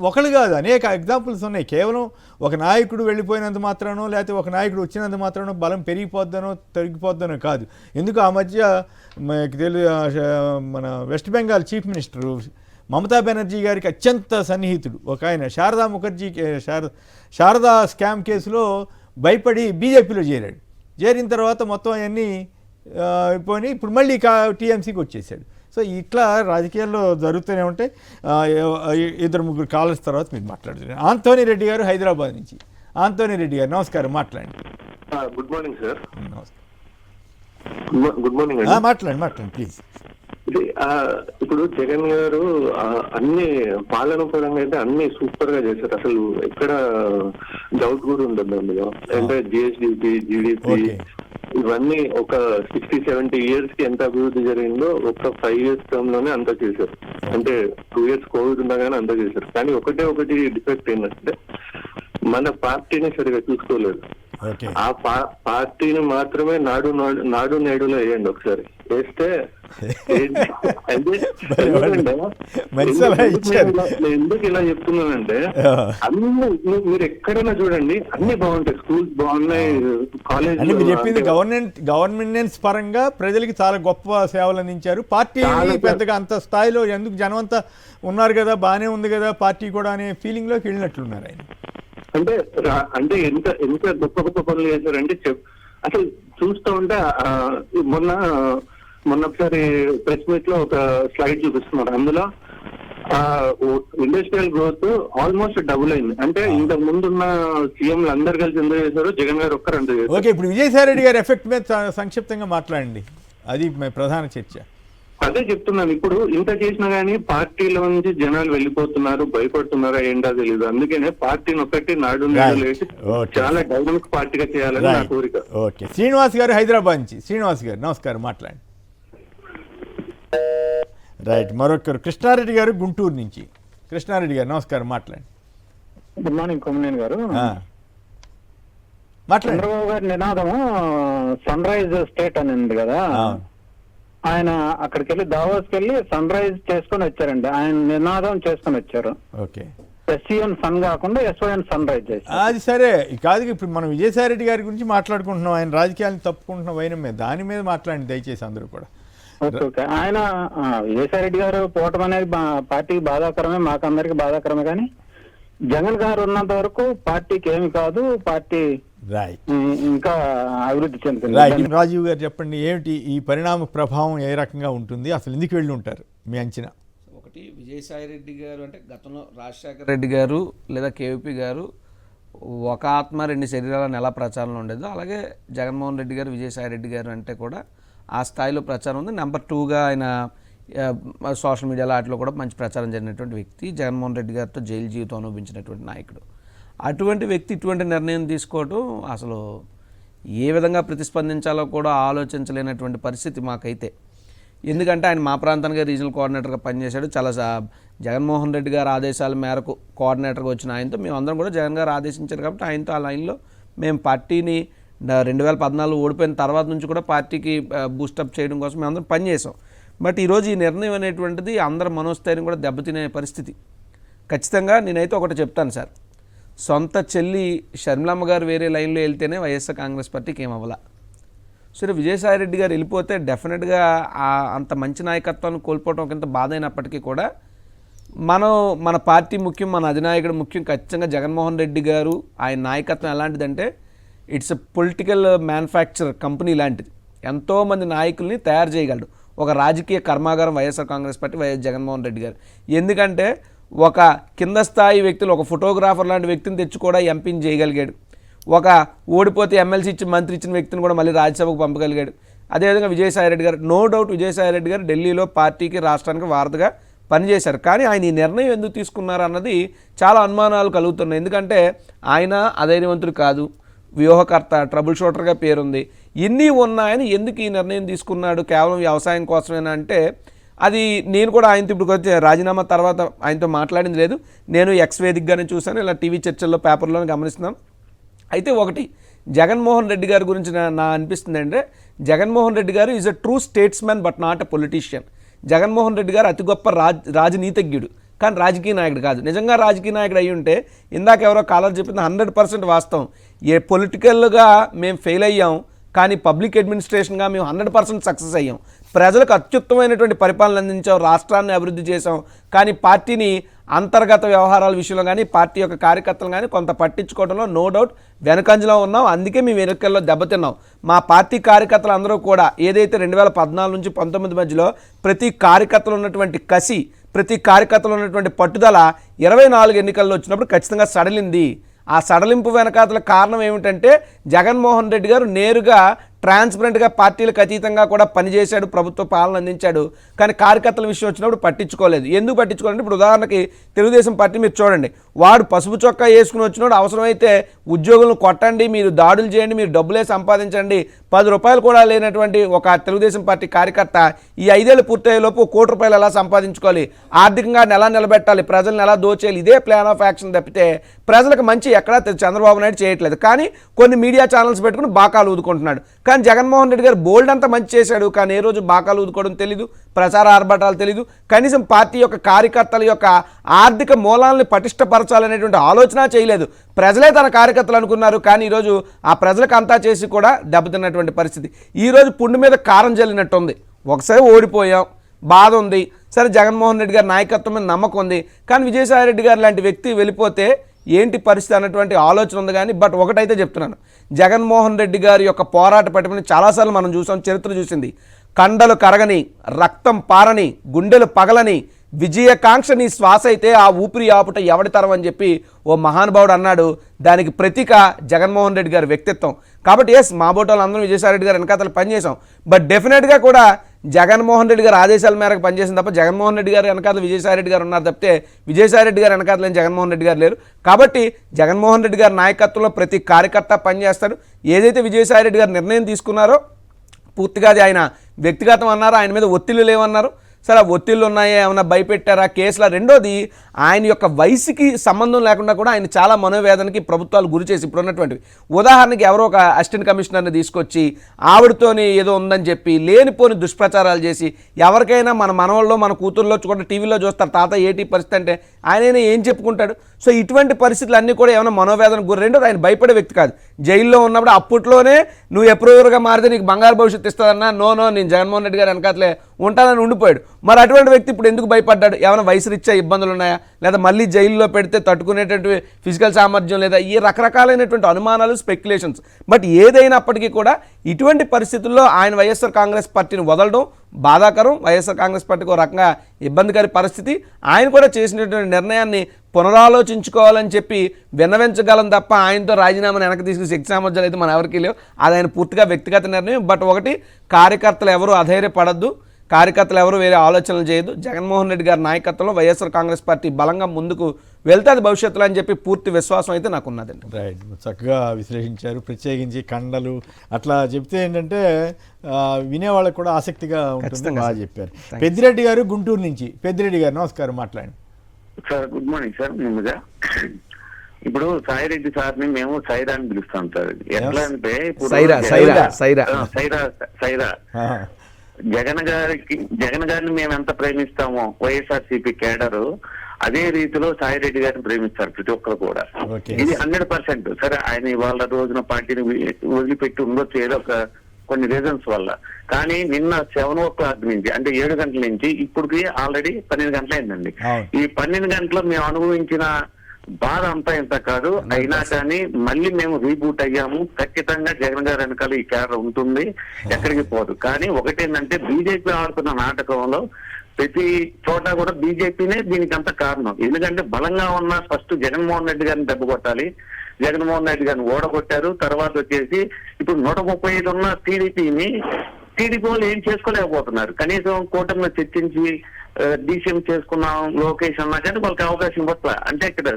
ఒకళ్ళు కాదు, అనేక ఎగ్జాంపుల్స్ ఉన్నాయి. కేవలం ఒక నాయకుడు వెళ్ళిపోయినంత మాత్రానో లేకపోతే ఒక నాయకుడు వచ్చినంత మాత్రానో బలం పెరిగిపోద్దనో తరిగిపోద్దనో కాదు. ఎందుకు ఆ మధ్య మన west Bengal chief minister Mamata Banerjee గారికి అత్యంత సన్నిహితుడు ఒక ఆయన శారదా ముఖర్జీ శారదా స్కామ్ కేసులో భయపడి బీజేపీలో చేరిన తర్వాత మొత్తం అవన్నీ పోయి ఇప్పుడు మళ్ళీ టీఎంసీకి వచ్చేసాడు. సో ఇట్లా రాజకీయాల్లో జరుగుతూనే ఉంటాయి. 2-3 కాలర్స్ తర్వాత మీరు మాట్లాడుతున్నారు. ఆంటోనీ రెడ్డి గారు హైదరాబాద్ నుంచి. ఆంటోనీ రెడ్డి గారు నమస్కారం, మాట్లాడండి. Good morning sir. నమస్కారం. Good morning. మాట్లాడండి ప్లీజ్. ఇప్పుడు జగన్ గారు అన్ని పాలన పరంగా అయితే అన్ని సూపర్ గా చేశారు. అసలు ఎక్కడ డౌట్ కూడా ఉండదు అందులో. అంటే జిఎస్డిపి, జిడిపి ఇవన్నీ ఒక 60-70 ఇయర్స్ కి ఎంత అభివృద్ధి జరిగిందో ఒక 5 years టర్మ్ లోనే అంతా చేశారు. అంటే 2 years కోవిడ్ ఉండగానే అంతా చేశారు. కానీ ఒకటి డిఫెక్ట్ ఏంటంటే మన పార్టీని సరిగా చూసుకోలేదు. ఆ పార్టీని మాత్రమే నాడు నేడులో వేయండి ఒకసారి. వేస్తే ఎందుకు ఇలా చెప్తున్నానంటే అన్ని మీరు ఎక్కడైనా చూడండి అన్ని బాగుంటాయి. స్కూల్స్ బాగున్నాయి, కాలేజ్. మీరు చెప్పింది గవర్నెన్స్ పరంగా ప్రజలకి చాలా గొప్ప సేవలు అందించారు. పార్టీ పెద్దగా అంత స్థాయిలో ఎందుకు జనం అంతా ఉన్నారు కదా, బాగానే ఉంది కదా పార్టీ కూడా అనే ఫీలింగ్ లోకి వెళ్ళినట్లున్నారు ఆయన. అంటే ఎంత గొప్ప పనులు చేశారంటే అసలు చూస్తూ ఉంటే మొన్న ఒకసారి ప్రెస్ మీట్ లో ఒక స్లైడ్ చూపిస్తున్నారు. అందులో ఇండస్ట్రియల్ గ్రోత్ ఆల్మోస్ట్ డబుల్ అయింది. అంటే ఇంతకు ముందున్న సీఎంలు అందరు కలిసి ఎంత చేశారు, జగన్ గారు ఒక్కరు అంత చేశారు. ఓకే, ఇప్పుడు విజయసాయి రెడ్డి గారి ఎఫెక్ట్ మీద సంక్షిప్తంగా మాట్లాడండి, అది ప్రధాన చర్చ. అదే చెప్తున్నాను. ఇప్పుడు ఇంత చేసినా గానీ పార్టీలో నుంచి జనాలు వెళ్ళిపోతున్నారు, భయపడుతున్నారా ఏంటో తెలియదు. అందుకనే పార్టీని ఒకటి నాడు లేచి చాలా డైనమిక్ పార్టీగా చేయాలని నా కోరిక. ఓకే, శ్రీనివాస్ గారు హైదరాబాద్ నుంచి. శ్రీనివాస్ గారు నమస్కారం, మాట్లాడండి. రైట్. మరొకరు కృష్ణారెడ్డి గారు గుంటూరు నుంచి. కృష్ణారెడ్డి గారు నమస్కారం, మాట్లాడండి. గుడ్ మార్నింగ్ కొమ్మినేని గారు. మాట్లాడండి. చంద్రబాబు గారి నినాదము సన్ రైజ్ స్టేట్ అని ఉంది కదా, ఆయన అక్కడికి వెళ్ళి దావోస్కి వెళ్ళి సన్ రైజ్ చేసుకొని వచ్చారండి. ఆయన నినాదం చేసుకొని వచ్చారు. ఓకే, ఎస్సీఎన్ సన్ కాకుండా ఎస్ఓఎన్ సన్ రైజ్ చేశారు. అది సరే కాదు. ఇప్పుడు మనం విజయసాయి రెడ్డి గారి గురించి మాట్లాడుకుంటున్నాం, ఆయన రాజకీయాలను తప్పుకుంటున్న వైనం మీద. దాని మీద మాట్లాడండి దయచేసి అందరూ కూడా. ఓకే, ఆయన విజయసాయి రెడ్డి గారు పోవటం అనేది పార్టీకి బాధాకరమే, మాకందరికి బాధాకరమే. కానీ జగన్ గారు ఉన్నంత వరకు పార్టీకి ఏమి కాదు, పార్టీ ఇంకా అభివృద్ధి చెందుతుంది. రాజీవ్ గారు చెప్పండి, ఏమిటి ఈ పరిణామ ప్రభావం ఏ రకంగా ఉంటుంది, అసలు ఎందుకు వెళ్ళి ఉంటారు మీ అంచనా? ఒకటి, విజయసాయి రెడ్డి గారు అంటే గతంలో రాజశేఖర రెడ్డి గారు లేదా కేవీపీ గారు ఒక ఆత్మ 2 శరీరాలను ఎలా ప్రచారంలో ఉండేదో, అలాగే జగన్మోహన్ రెడ్డి గారు, విజయసాయి రెడ్డి గారు అంటే కూడా ఆ స్థాయిలో ప్రచారం ఉంది. నెంబర్ 2గా ఆయన సోషల్ మీడియాలో వాటిలో కూడా మంచి ప్రచారం జరిగినటువంటి వ్యక్తి, జగన్మోహన్ రెడ్డి గారితో జైలు జీవితం అనుభవించినటువంటి నాయకుడు. అటువంటి వ్యక్తి ఇటువంటి నిర్ణయం తీసుకోవటం అసలు ఏ విధంగా ప్రతిస్పందించాలో కూడా ఆలోచించలేనటువంటి పరిస్థితి మాకైతే. ఎందుకంటే ఆయన మా ప్రాంతానికి రీజనల్ కోఆర్డినేటర్గా పనిచేశాడు. చాలా జగన్మోహన్ రెడ్డి గారు ఆదేశాల మేరకు కోఆర్డినేటర్గా వచ్చిన ఆయనతో మేమందరం కూడా జగన్ గారు ఆదేశించారు కాబట్టి ఆయనతో ఆ లైన్లో మేము పార్టీని 2014 ఓడిపోయిన తర్వాత నుంచి కూడా పార్టీకి బూస్టప్ చేయడం కోసం మేమందరం పనిచేసాం. బట్ ఈరోజు ఈ నిర్ణయం అనేటువంటిది అందరి మనోస్థైర్యం కూడా దెబ్బతినే పరిస్థితి. ఖచ్చితంగా నేనైతే ఒకటి చెప్తాను సార్, సొంత చెల్లి షర్మిలమ్మ గారు వేరే లైన్లో వెళ్తేనే వైఎస్ఆర్ కాంగ్రెస్ పార్టీకి ఏమవ్వాల. సరే విజయసాయిరెడ్డి గారు వెళ్ళిపోతే డెఫినెట్గా అంత మంచి నాయకత్వాన్ని కోల్పోవడం ఒకంత బాధ అయినప్పటికీ కూడా మన పార్టీ ముఖ్యం, మన అధినాయకుడు ముఖ్యం. ఖచ్చితంగా జగన్మోహన్ రెడ్డి గారు ఆయన నాయకత్వం ఎలాంటిదంటే it's a political manufacture company లాంటిది. ఎంతోమంది నాయకుల్ని తయారు చేయగలడు ఒక రాజకీయ కర్మాగారం వైఎస్ఆర్ కాంగ్రెస్ పార్టీ, వైఎస్ జగన్మోహన్ రెడ్డి గారు. ఎందుకంటే ఒక కింద స్థాయి వ్యక్తులు, ఒక ఫోటోగ్రాఫర్ లాంటి వ్యక్తిని తెచ్చి కూడా ఎంపీని చేయగలిగాడు. ఒక ఓడిపోతే ఎమ్మెల్సీ ఇచ్చి మంత్రి ఇచ్చిన వ్యక్తిని కూడా మళ్ళీ రాజ్యసభకు పంపగలిగాడు. అదేవిధంగా విజయసాయిరెడ్డి గారు, నో డౌట్ విజయసాయిరెడ్డి గారు ఢిల్లీలో పార్టీకి రాష్ట్రానికి వారధిగా పనిచేశారు. కానీ ఆయన ఈ నిర్ణయం ఎందుకు తీసుకున్నారు అన్నది చాలా అనుమానాలు కలుగుతున్నాయి. ఎందుకంటే ఆయన అధైర్యవంతుడు కాదు, వ్యూహకర్త, ట్రబుల్ షూటర్గా పేరుంది. ఇన్ని ఉన్నాయని ఎందుకు ఈ నిర్ణయం తీసుకున్నాడు, కేవలం వ్యవసాయం కోసమేనా అంటే అది నేను కూడా ఆయనతో ఇప్పుడు వచ్చే రాజీనామా తర్వాత ఆయనతో మాట్లాడింది లేదు. నేను ఎక్స్ వేదికగానే చూశాను, ఇలా టీవీ చర్చల్లో పేపర్లోనే గమనిస్తున్నాం. అయితే ఒకటి జగన్మోహన్ రెడ్డి గారి గురించి నా అనిపిస్తుంది అంటే జగన్మోహన్ రెడ్డి గారు is a true statesmen but not a politician. Jaganmohan Reddy గారు అతి గొప్ప రాజనీతిజ్ఞుడు కానీ రాజకీయ నాయకుడు కాదు. నిజంగా రాజకీయ నాయకుడు అయ్యి ఉంటే ఇందాక ఎవరో కాలర్ చెప్పింది 100% వాస్తవం. ఏ పొలిటికల్గా మేము ఫెయిల్ అయ్యాం కానీ పబ్లిక్ అడ్మినిస్ట్రేషన్గా మేము 100% సక్సెస్ అయ్యాం. ప్రజలకు అత్యుత్తమైనటువంటి పరిపాలన అందించాం, రాష్ట్రాన్ని అభివృద్ధి చేసాం. కానీ పార్టీని అంతర్గత వ్యవహారాల విషయంలో కానీ పార్టీ యొక్క కార్యకర్తలు కానీ కొంత పట్టించుకోవడంలో నో డౌట్ వెనకంజలో ఉన్నాం. అందుకే మేము వెనుకల్లో దెబ్బతిన్నాం. మా పార్టీ కార్యకర్తలు అందరూ కూడా ఏదైతే 2014 నుంచి 19 మధ్యలో ప్రతి కార్యకర్తలు ఉన్నటువంటి కసి, ప్రతి కార్యకర్తలు ఉన్నటువంటి పట్టుదల 24 ఎన్నికల్లో వచ్చినప్పుడు ఖచ్చితంగా సడలింది. ఆ సడలింపు వెనకాతల కారణం ఏమిటంటే జగన్మోహన్ రెడ్డి గారు నేరుగా ట్రాన్స్పరెంట్గా పార్టీలకు అతీతంగా కూడా పనిచేశాడు, ప్రభుత్వ పాలన అందించాడు. కానీ కార్యకర్తల విషయం వచ్చినప్పుడు పట్టించుకోలేదు. ఎందుకు పట్టించుకోవాలంటే ఇప్పుడు ఉదాహరణకి తెలుగుదేశం పార్టీ మీరు చూడండి, వాడు పసుపు చొక్కా వేసుకుని వచ్చినాడు, అవసరమైతే ఉద్యోగులను కొట్టండి, మీరు దాడులు చేయండి, మీరు డబ్బులే సంపాదించండి, 10 రూపాయలు కూడా లేనటువంటి ఒక తెలుగుదేశం పార్టీ కార్యకర్త ఈ 5 ఏళ్ళు పూర్తయ్యేలోపు 1 కోటి రూపాయలు ఎలా సంపాదించుకోవాలి, ఆర్థికంగా ఎలా నిలబెట్టాలి, ప్రజలను ఎలా దోచేయాలి, ఇదే ప్లాన్ ఆఫ్ యాక్షన్ తప్పితే ప్రజలకు మంచి ఎక్కడా చంద్రబాబు నాయుడు చేయట్లేదు. కానీ కొన్ని మీడియా ఛానల్స్ పెట్టుకుని బాకాలు ఊదుకుంటున్నాడు. కానీ జగన్మోహన్ రెడ్డి గారు బోల్డ్ అంతా మంచి చేశాడు, కానీ ఏ రోజు బాకాలు ఊదుకోవడం తెలీదు, ప్రచార ఆర్భటాలు తెలీదు. కనీసం పార్టీ యొక్క కార్యకర్తల యొక్క ఆర్థిక మూలాలను పటిష్టపరచాలనేటువంటి ఆలోచన చేయలేదు. ప్రజలే తన కార్యకర్తలు అనుకున్నారు. కానీ ఈరోజు ఆ ప్రజలకు అంతా చేసి కూడా దెబ్బతిన్నటువంటి పరిస్థితి. ఈరోజు పుండు మీద కారం జల్లినట్టుంది. ఒకసారి ఓడిపోయాం, బాధ ఉంది. సరే జగన్మోహన్ రెడ్డి గారి నాయకత్వం మీద నమ్మకం ఉంది. కానీ విజయసాయిరెడ్డి గారు లాంటి వ్యక్తి వెళ్ళిపోతే ఏంటి పరిస్థితి అన్నటువంటి ఆలోచన ఉంది. కానీ బట్ ఒకటైతే చెప్తున్నాను, జగన్మోహన్ రెడ్డి గారి యొక్క పోరాట పటిమని చాలాసార్లు మనం చూసాం, చరిత్ర చూసింది. కండలు కరగని, రక్తం పారని, గుండెలు పగలని విజయకాంక్ష నీ శ్వాస అయితే ఆ ఊపిరి ఆపుట ఎవడి తరం అని చెప్పి ఓ మహానుభావుడు అన్నాడు. దానికి ప్రతీక జగన్మోహన్ రెడ్డి గారి వ్యక్తిత్వం. కాబట్టి ఎస్ మా బోటోళ్ళు అందరం విజయసాయిరెడ్డి గారు వెనకాతలు పనిచేసాం. బట్ డెఫినెట్గా కూడా జగన్మోహన్ రెడ్డి గారు ఆదేశాల మేరకు పనిచేసింది తప్ప జగన్మోహన్ రెడ్డి గారు వెనకాతలు విజయసాయిరెడ్డి గారు ఉన్నారు తప్పితే విజయసాయిరెడ్డి గారు వెనకాతలేని జగన్మోహన్ రెడ్డి గారు లేరు. కాబట్టి జగన్మోహన్ రెడ్డి గారి నాయకత్వంలో ప్రతి కార్యకర్త పనిచేస్తాడు. ఏదైతే విజయసాయిరెడ్డి గారు నిర్ణయం తీసుకున్నారో పూర్తిగా అది ఆయన వ్యక్తిగతం అన్నారు, ఆయన మీద ఒత్తిళ్లు లేవన్నారు. సరే ఒత్తిళ్ళు ఉన్నాయా, ఏమైనా భయపెట్టారా కేసుల? రెండోది ఆయన యొక్క వయసుకి సంబంధం లేకుండా కూడా ఆయన చాలా మనోవేదనకి ప్రభుత్వాలు గురి చేసి ఇప్పుడు ఉన్నటువంటివి. ఉదాహరణకి ఎవరో ఒక అసిస్టెంట్ కమిషనర్ని తీసుకొచ్చి ఆవిడతోని ఏదో ఉందని చెప్పి లేనిపోని దుష్ప్రచారాలు చేసి ఎవరికైనా మన మనవల్లో మన కూతుర్లో కూడా టీవీలో చూస్తారు తాత ఏటీ పరిస్థితి అంటే ఆయనైనా ఏం చెప్పుకుంటాడు. సో ఇటువంటి పరిస్థితులు అన్నీ కూడా ఏమైనా మనోవేదన గురి. రెండోది ఆయన భయపడే వ్యక్తి కాదు. జైల్లో ఉన్నప్పుడు అప్పట్లోనే నువ్వు ఎప్రూవర్గా మారితే నీకు బంగారు భవిష్యత్తు ఇస్తుందన్నా, నో నేను జగన్మోహన్ రెడ్డి గారు వెనకాతలే ఉంటానని ఉండిపోయాడు. మరి అటువంటి వ్యక్తి ఇప్పుడు ఎందుకు భయపడ్డాడు? ఏమైనా వయసు రీత్యా ఇబ్బందులు ఉన్నాయా, లేదా మళ్ళీ జైల్లో పెడితే తట్టుకునేటువంటి ఫిజికల్ సామర్థ్యం లేదా, ఈ రకరకాలైనటువంటి అనుమానాలు, స్పెక్యులేషన్స్. బట్ ఏదైనప్పటికీ కూడా ఇటువంటి పరిస్థితుల్లో ఆయన వైఎస్ఆర్ కాంగ్రెస్ పార్టీని వదలడం బాధాకరం. వైఎస్ఆర్ కాంగ్రెస్ పార్టీకి ఒక రకంగా ఇబ్బందికర పరిస్థితి. ఆయన కూడా చేసినటువంటి నిర్ణయాన్ని పునరాలోచించుకోవాలని చెప్పి విన్నవించగలం తప్ప ఆయనతో రాజీనామాను వెనక్కి తీసుకుని శక్తి సామర్థ్యాలు అయితే మన ఎవరికి లేవు. అది ఆయన పూర్తిగా వ్యక్తిగత నిర్ణయం. బట్ ఒకటి, కార్యకర్తలు ఎవరు అధైర్యపడద్దు. కార్యకర్తలు ఎవరు వేరే ఆలోచనలు చేయదు. జగన్మోహన్ రెడ్డి గారి నాయకత్వంలో వైఎస్ఆర్ కాంగ్రెస్ పార్టీ బలంగా ముందుకు వెళ్తుంది భవిష్యత్తులో అని చెప్పి పూర్తి విశ్వాసం అయితే నాకు ఉన్నదండి. రైట్, చక్కగా విశ్లేషించారు. ప్రత్యేకించి కండలు అట్లా చెప్తే ఏంటంటే వినేవాళ్ళకి కూడా ఆసక్తిగా ఉంటుంది. బాగా చెప్పారు. పెద్దిరెడ్డి గారు గుంటూరు నుంచి. పెద్దిరెడ్డి గారు నమస్కారం, మాట్లాడండి సార్. Good morning sir. ముందుగా ఇప్పుడు సాయిరెడ్డి సార్ని మేము సైరా అని పిలుస్తాం సార్. ఎట్లా అంటే ఇప్పుడు సైరా జగన్ గారిని మేము ఎంత ప్రేమిస్తామో వైఎస్ఆర్సీపీ కేడరు అదే రీతిలో సాయిరెడ్డి గారిని ప్రేమిస్తారు ప్రతి ఒక్కరు కూడా. ఇది 100%. సరే, ఆయన ఇవాళ రోజున పార్టీని వదిలిపెట్టి ఉండొచ్చు ఏదో ఒక కొన్ని రీజన్స్ వల్ల. కానీ నిన్న 7 o'clock నుంచి అంటే 7 గంటల నుంచి ఇప్పటికి ఆల్రెడీ 12 గంటలు అయిందండి. ఈ 12 గంటలు మేము అనుభవించిన బాధ అంతా ఇంత కాదు. అయినా కానీ మళ్ళీ మేము రీబూట్ అయ్యాము. ఖచ్చితంగా జగన్ గారి వెనకాల ఈ క్యాడర్ ఉంటుంది, ఎక్కడికి పోదు. కానీ ఒకటేంటంటే బీజేపీ ఆడుతున్న నాటకంలో ప్రతి చోట కూడా బీజేపీనే దీనికి అంత కారణం. ఎందుకంటే బలంగా ఉన్న ఫస్ట్ జగన్మోహన్ రెడ్డి గారిని దెబ్బ కొట్టాలి. జగన్మోహన్ రెడ్డి గారిని ఓడగొట్టారు. తర్వాత వచ్చేసి ఇప్పుడు 135 ఉన్న టీడీపీ వాళ్ళు ఏం చేసుకోలేకపోతున్నారు. కనీసం కూటమిలో చర్చించి డీసీఎం చేసుకున్నాం లోకేష్ అన్నా కానీ వాళ్ళకి అవకాశం ఇవ్వట్ల. అంటే ఇక్కడ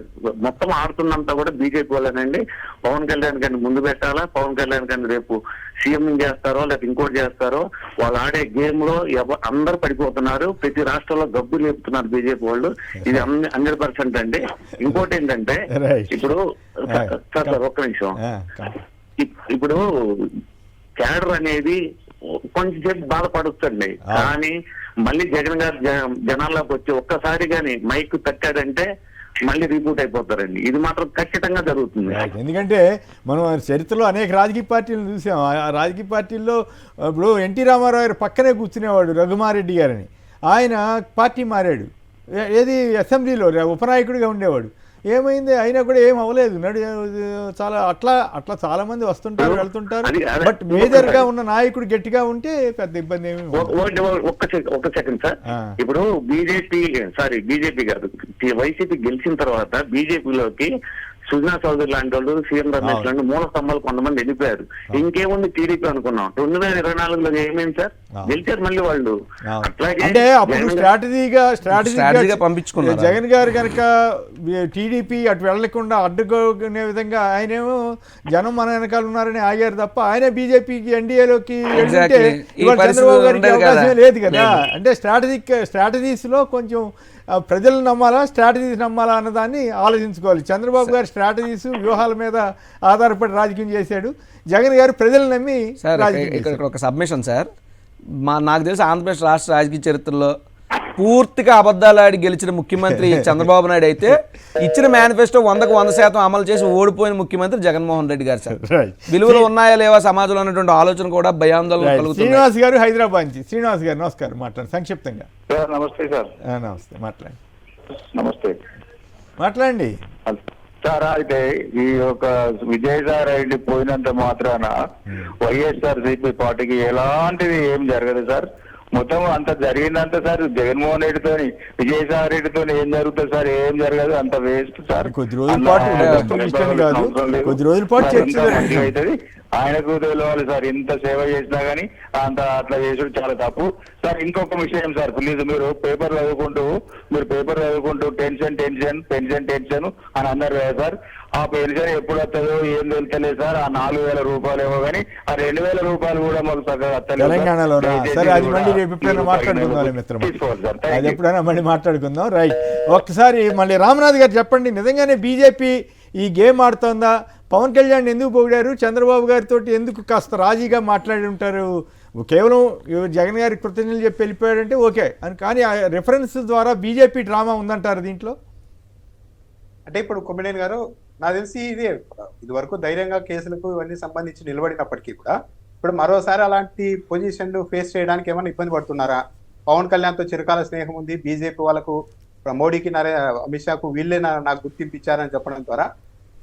మొత్తం ఆడుతున్నంతా కూడా బీజేపీ వాళ్ళనండి. పవన్ కళ్యాణ్ గారిని ముందు పెట్టాలా, పవన్ కళ్యాణ్ గారిని రేపు సీఎం చేస్తారో లేకపోతే ఇంకోటి చేస్తారో, వాళ్ళు ఆడే గేమ్ లో అందరూ పడిపోతున్నారు. ప్రతి రాష్ట్రంలో గబ్బు లేపుతున్నారు బీజేపీ వాళ్ళు. ఇది 100% అండి. ఇంకోటి ఏంటంటే ఇప్పుడు సార్ ఒక్క నిమిషం, ఇప్పుడు క్యాడర్ అనేది కొంచెం సేపు బాధపడుతుంది. కానీ మళ్ళీ జగన్ గారు జనాల్లోకి వచ్చి ఒక్కసారి కానీ మైక్ తట్టాడంటే మళ్ళీ రీబూట్ అయిపోతారండి. ఇది మాత్రం ఖచ్చితంగా జరుగుతుంది. ఎందుకంటే మనం చరిత్రలో అనేక రాజకీయ పార్టీలను చూసాం. ఆ రాజకీయ పార్టీల్లో ఇప్పుడు ఎన్టీ రామారావు గారు పక్కనే కూర్చునేవాడు రఘుమారెడ్డి గారని. ఆయన పార్టీ మారాడు. ఏది అసెంబ్లీలో ఉపనాయకుడిగా ఉండేవాడు. ఏమైంది అయినా కూడా ఏం అవ్వలేదు. చాలా అట్లా చాలా మంది వస్తుంటారు వెళ్తుంటారు. బట్ మేజర్ గా ఉన్న నాయకుడు గట్టిగా ఉంటే పెద్ద ఇబ్బంది ఏమి. ఒక్క సెకండ్ సార్. ఇప్పుడు బీజేపీ కాదు వైసీపీ గెలిచిన తర్వాత బీజేపీలోకి సుజనా చౌదరి లాంటి వాళ్ళు, సీఎం రమేష్ లాంటి మూల స్తంభాలు కొంతమంది వెళ్ళిపోయారు. ఇంకేముంది టీడీపీ అనుకున్నాం. 2024లో ఏమైంది సార్? గెలిచారు మళ్ళీ వాళ్ళు. అంటే అప్పుడు స్ట్రాటజీగా పంపించుకున్నారు. జగన్ గారు కనుక టీడీపీ అటు వెళ్లకుండా అడ్డుకునే విధంగా ఆయనేమో జనం మన వెనకాల ఉన్నారని ఆగారు తప్ప ఆయన బీజేపీకి ఎన్డీఏలోకి వెళ్తే చంద్రబాబు గారికి అవకాశం లేదు కదా. అంటే స్ట్రాటజీస్ లో కొంచెం ప్రజలు నమ్మాలా, స్ట్రాటజీస్ నమ్మాలా అన్నదాన్ని ఆలోచించుకోవాలి. చంద్రబాబు గారు స్ట్రాటజీస్ వ్యూహాల మీద ఆధారపడి రాజకీయం చేశాడు. జగన్ గారు ప్రజలు నమ్మి ఇక్కడ ఒక సబ్మిషన్ సార్. నాకు తెలిసి ఆంధ్రప్రదేశ్ రాష్ట్ర రాజకీయ చరిత్రలో పూర్తిగా అబద్ధాలు ఆడి గెలిచిన ముఖ్యమంత్రి చంద్రబాబు నాయుడు అయితే ఇచ్చిన మేనిఫెస్టో 100% అమలు చేసి ఓడిపోయిన ముఖ్యమంత్రి జగన్మోహన్ రెడ్డి గారు సార్. విలువలు ఉన్నాయా లేవా సమాజంలో అన్నటువంటి ఆలోచన కూడా భయాందోళన కలుగుతుంది. శ్రీనివాస్ గారు హైదరాబాద్ నుంచి. శ్రీనివాస్ గారు నమస్కారం, మాట్లాడండి సంక్షిప్తంగా. నమస్తే సార్. నమస్తే, మాట్లాడండి. నమస్తే, మాట్లాడండి సార్. అయితే ఈ యొక్క విజయసాయి రెడ్డి పోయినంత మాత్రాన వైఎస్ఆర్సీపీ పార్టీకి ఎలాంటిది ఏం జరగదు సార్. మొత్తం అంత జరిగిందంత సార్ జగన్మోహన్ రెడ్డితో విజయసాయి రెడ్డితో ఏం జరుగుతుంది సార్? ఏం జరగదు, అంత వేస్ట్ సార్. కొద్ది రోజుల పాటు అవుతుంది. ఆయనకు తెలియాలి సార్. ఇంత సేవ చేసినా గానీ అంత అట్లా చేసుడు చాలా తప్పు సార్. ఇంకొక విషయం సార్, ప్లీజ్ మీరు పేపర్ చదువుకుంటూ టెన్షన్ అని అన్నారు కదా సార్. ఆ పెన్షన్ ఎప్పుడు వస్తుందో ఏం తెలుస్తలేదు సార్. ఆ 4,000 రూపాయలు ఏమో కానీ ఆ 2,000 రూపాయలు కూడా మాకు చక్కగా తెలంగాణలో. సరే, అది మళ్ళీ రేపు ఎప్పుడైనా మాట్లాడుకుందాం మిత్రం, అది ఎప్పుడైనా మళ్ళీ మాట్లాడుకుందాం. రైట్, ఒక్కసారి మళ్ళీ రామనాథ్ గారు చెప్పండి, నిజంగానే బీజేపీ ఈ గేమ్ ఆడుతోందా? పవన్ కళ్యాణ్ ఎందుకు పొగిడారు? చంద్రబాబు గారితో ఎందుకు కాస్త రాజీగా మాట్లాడి ఉంటారు? కేవలం జగన్ గారికి కృతజ్ఞతలు చెప్పి వెళ్ళిపోయాడంటే ఓకే అని, కానీ ఆ రెఫరెన్స్ ద్వారా బీజేపీ డ్రామా ఉందంటారు దీంట్లో. అంటే ఇప్పుడు కొమ్మినేని గారు నాకు తెలిసి ఇది వరకు ధైర్యంగా కేసులకు ఇవన్నీ సంబంధించి నిలబడినప్పటికీ కూడా ఇప్పుడు మరోసారి అలాంటి పొజిషన్లు ఫేస్ చేయడానికి ఏమైనా ఇబ్బంది పడుతున్నారా? పవన్ కళ్యాణ్తో చిరకాల స్నేహం ఉంది, బీజేపీ వాళ్ళకు మోడీకి అమిత్ షాకు వీళ్ళే నాకు గుర్తింపు ఇచ్చారని చెప్పడం ద్వారా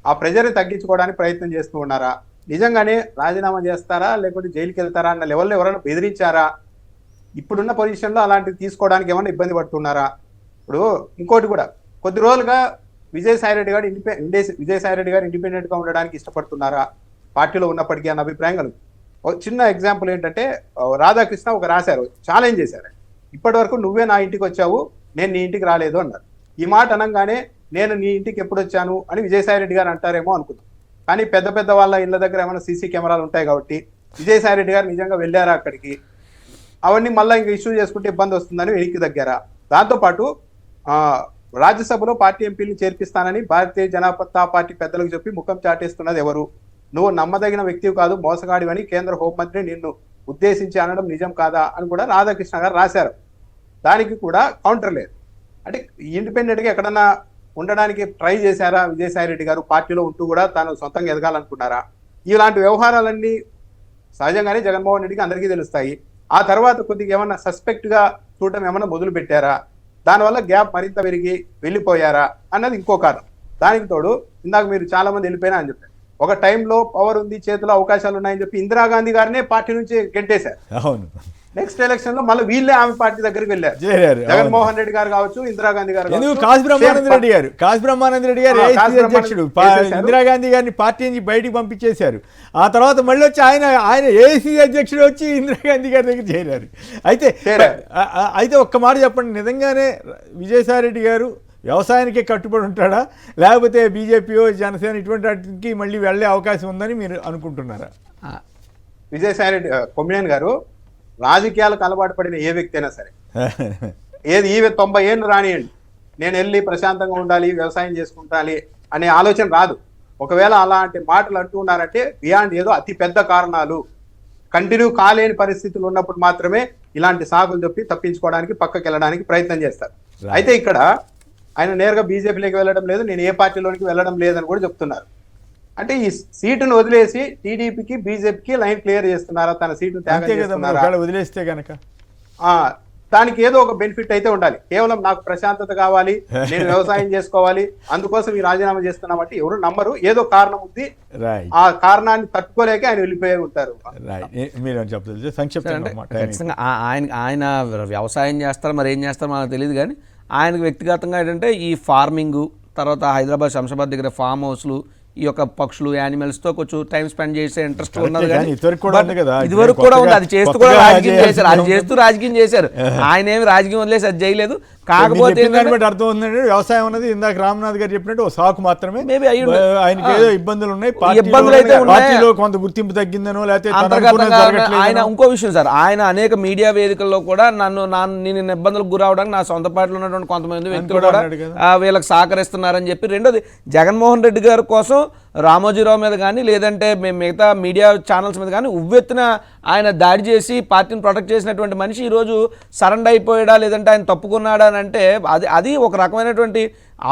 ఆ ప్రెజర్ని తగ్గించుకోవడానికి ప్రయత్నం చేస్తూ ఉన్నారా? నిజంగానే రాజీనామా చేస్తారా లేకపోతే జైలుకి వెళ్తారా అన్న లెవెల్లో ఎవరైనా బెదిరించారా? ఇప్పుడున్న పొజిషన్లో అలాంటివి తీసుకోవడానికి ఏమైనా ఇబ్బంది పడుతున్నారా? ఇప్పుడు ఇంకోటి కూడా, కొద్ది రోజులుగా విజయసాయి రెడ్డి గారు ఇండిపెండెంట్గా ఉండడానికి ఇష్టపడుతున్నారా పార్టీలో ఉన్నప్పటికీ అన్న అభిప్రాయం కలుగు. చిన్న ఎగ్జాంపుల్ ఏంటంటే రాధాకృష్ణ రాశారు, ఛాలెంజ్ చేశారు. ఇప్పటి వరకు నువ్వే నా ఇంటికి వచ్చావు, నేను నీ ఇంటికి రాలేదు అన్నారు. ఈ మాట అనగానే నేను నీ ఇంటికి ఎప్పుడు వచ్చాను అని విజయసాయి రెడ్డి గారు అంటారేమో అనుకున్నాం. కానీ పెద్ద పెద్ద వాళ్ళ ఇళ్ళ దగ్గర ఏమైనా సీసీ కెమెరాలు ఉంటాయి కాబట్టి విజయసాయి రెడ్డి గారు నిజంగా వెళ్ళారా అక్కడికి, అవన్నీ మళ్ళీ ఇంకా ఇష్యూ చేసుకుంటే ఇబ్బంది వస్తుందని వెనక్కి దగ్గర. దాంతోపాటు రాజ్యసభలో పార్టీ ఎంపీలను చేర్పిస్తానని భారతీయ జనతా పార్టీ పెద్దలకు చెప్పి ముఖం చాటేస్తున్నది ఎవరు? నువ్వు నమ్మదగిన వ్యక్తివి కాదు, మోసగాడివని కేంద్ర హోంమంత్రి నిన్ను ఉద్దేశించి అనడం నిజం కాదా అని కూడా రాధాకృష్ణ గారు రాశారు. దానికి కూడా కౌంటర్ లేదు. అంటే ఇండిపెండెంట్గా ఎక్కడన్నా ఉండడానికి ట్రై చేశారా విజయసాయి రెడ్డి గారు? పార్టీలో ఉంటూ కూడా తాను సొంతంగా ఎదగాలనుకున్నారా? ఇలాంటి వ్యవహారాలన్నీ సహజంగానే జగన్మోహన్ రెడ్డికి అందరికీ తెలుస్తాయి. ఆ తర్వాత కొద్దిగా ఏమన్నా సస్పెక్ట్గా చూడటం ఏమన్నా మొదలు పెట్టారా? దానివల్ల గ్యాప్ మరింత పెరిగి వెళ్ళిపోయారా అన్నది ఇంకో కారణం. దానికి తోడు ఇందాక మీరు చాలా మంది వెళ్ళిపోయినా అని చెప్పారు. ఒక టైంలో పవర్ ఉంది, చేతిలో అవకాశాలు ఉన్నాయని చెప్పి ఇందిరాగాంధీ గారినే పార్టీ నుంచి గెంటేశారు. అవును. నెక్స్ట్ ఎలక్షన్ లో మళ్ళీ వీళ్ళే ఆమె పార్టీ దగ్గరికి వెళ్ళారు. జగన్మోహన్ రెడ్డి గారు కావచ్చు, ఇందిరాగాంధీ గారు కావచ్చు. కాశీ బ్రహ్మానంద రెడ్డి గారు ఏఐసీసీ అధ్యక్షుడు ఇందిరాగాంధీ గారిని పార్టీ నుంచి బయటికి పంపించేశారు. ఆ తర్వాత మళ్ళీ వచ్చి ఆయన ఏఐసీసీ అధ్యక్షుడు వచ్చి ఇందిరాగాంధీ గారి దగ్గర చేరారు. అయితే ఒక్క మాట చెప్పండి, నిజంగానే విజయసాయి రెడ్డి గారు వ్యవసాయానికే కట్టుబడి ఉంటాడా, లేకపోతే బీజేపీయో జనసేన ఇటువంటి వాటికి మళ్ళీ వెళ్ళే అవకాశం ఉందని మీరు అనుకుంటున్నారా? విజయసాయి రెడ్డి కొమ్మినేని గారు రాజకీయాలకు అలవాటు పడిన ఏ వ్యక్తి అయినా సరే, ఏది 90 ఏళ్ళు రానియండి, నేను వెళ్ళి ప్రశాంతంగా ఉండాలి, వ్యవసాయం చేసుకుంటాలి అనే ఆలోచన రాదు. ఒకవేళ అలాంటి మాటలు అంటూ ఉన్నారంటే బియాండ్ ఏదో అతి పెద్ద కారణాలు, కంటిన్యూ కాలేని పరిస్థితులు ఉన్నప్పుడు మాత్రమే ఇలాంటి సాకులు చెప్పి తప్పించుకోవడానికి పక్కకి వెళ్ళడానికి ప్రయత్నం చేస్తారు. అయితే ఇక్కడ ఆయన నేరుగా బీజేపీలోకి వెళ్ళడం లేదు, నేను ఏ పార్టీలోనికి వెళ్ళడం లేదని కూడా చెప్తున్నారు. అంటే ఈ సీటును వదిలేసి టీడీపీకి బీజేపీకి లైన్ క్లియర్ చేస్తున్నారా? తన సీటును త్యాగం చేస్తున్నారా? వదిలేస్తే కనుక దానికి ఏదో ఒక బెనిఫిట్ అయితే ఉండాలి. కేవలం నాకు ప్రశాంతత కావాలి, నేను వ్యవసాయం చేసుకోవాలి, అందుకోసం ఈ రాజీనామా చేస్తున్నామంటే ఎవరు నమ్మరు. ఏదో కారణం ఉంది, ఆ కారణాన్ని తట్టుకోలేక ఆయన వెళ్ళిపోయి ఉంటారు. ఆయన వ్యవసాయం చేస్తారు, మరి ఏం చేస్తారు మనకు తెలియదు. కానీ ఆయనకు వ్యక్తిగతంగా ఏంటంటే ఈ ఫార్మింగ్, తర్వాత హైదరాబాద్ శంషాబాద్ దగ్గర ఫామ్ హౌస్లు, ఈ యొక్క పక్షులు, యానిమల్స్తో కొంచెం టైం స్పెండ్ చేసే ఇంట్రెస్ట్ ఉన్నది. కానీ ఇదివరకు కూడా ఉంది, అది చేస్తూ కూడా రాజకీయం చేశారు, అది చేస్తూ రాజకీయం చేశారు. ఆయన ఏమి రాజకీయం వదిలేసి అది చేయలేదు. కాకపోతే అర్థం ఉందంటే వ్యవసాయం అనేది ఇందాక రామ్నాథ్ గారు చెప్పినట్టు ఒక సాకు మాత్రమే. ఆయనకి ఏదో ఇబ్బందులు ఉన్నాయి, ఇబ్బందులు అయితే పార్టీలో కొంత గుర్తింపు తగ్గిందనో లేకపోతే ఆయన ఇంకో విషయం సార్, ఆయన అనేక మీడియా వేదికల్లో కూడా నేను ఇబ్బందులకు గురవడానికి నా సొంత పార్టీలో ఉన్నటువంటి కొంతమంది వ్యక్తులు కూడా వీళ్ళకి సహకరిస్తున్నారని చెప్పి. రెండోది, జగన్మోహన్ రెడ్డి గారి కోసం రామోజీరావు మీద కానీ లేదంటే మిగతా మీడియా ఛానల్స్ మీద కానీ ఉవ్వెత్తున ఆయన దాడి చేసి పార్టీని ప్రొటెక్ట్ చేసినటువంటి మనిషి ఈరోజు సరెండర్ అయిపోయాడా లేదంటే ఆయన తప్పుకున్నాడా అని అంటే అది ఒక రకమైనటువంటి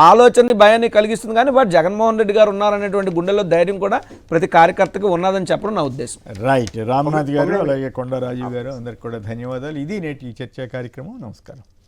ఆలోచనని, భయాన్ని కలిగిస్తుంది. కానీ బట్ జగన్మోహన్ రెడ్డి గారు ఉన్నారనేటువంటి గుండెల్లో ధైర్యం కూడా ప్రతి కార్యకర్తకు ఉన్నదని చెప్పడం నా ఉద్దేశం. రైట్. రామ్నాథ్ గారు అలాగే కొండా రాజీవ్ గారు అందరికి కూడా ధన్యవాదాలు. ఇది నేటి చర్చా కార్యక్రమం. నమస్కారం.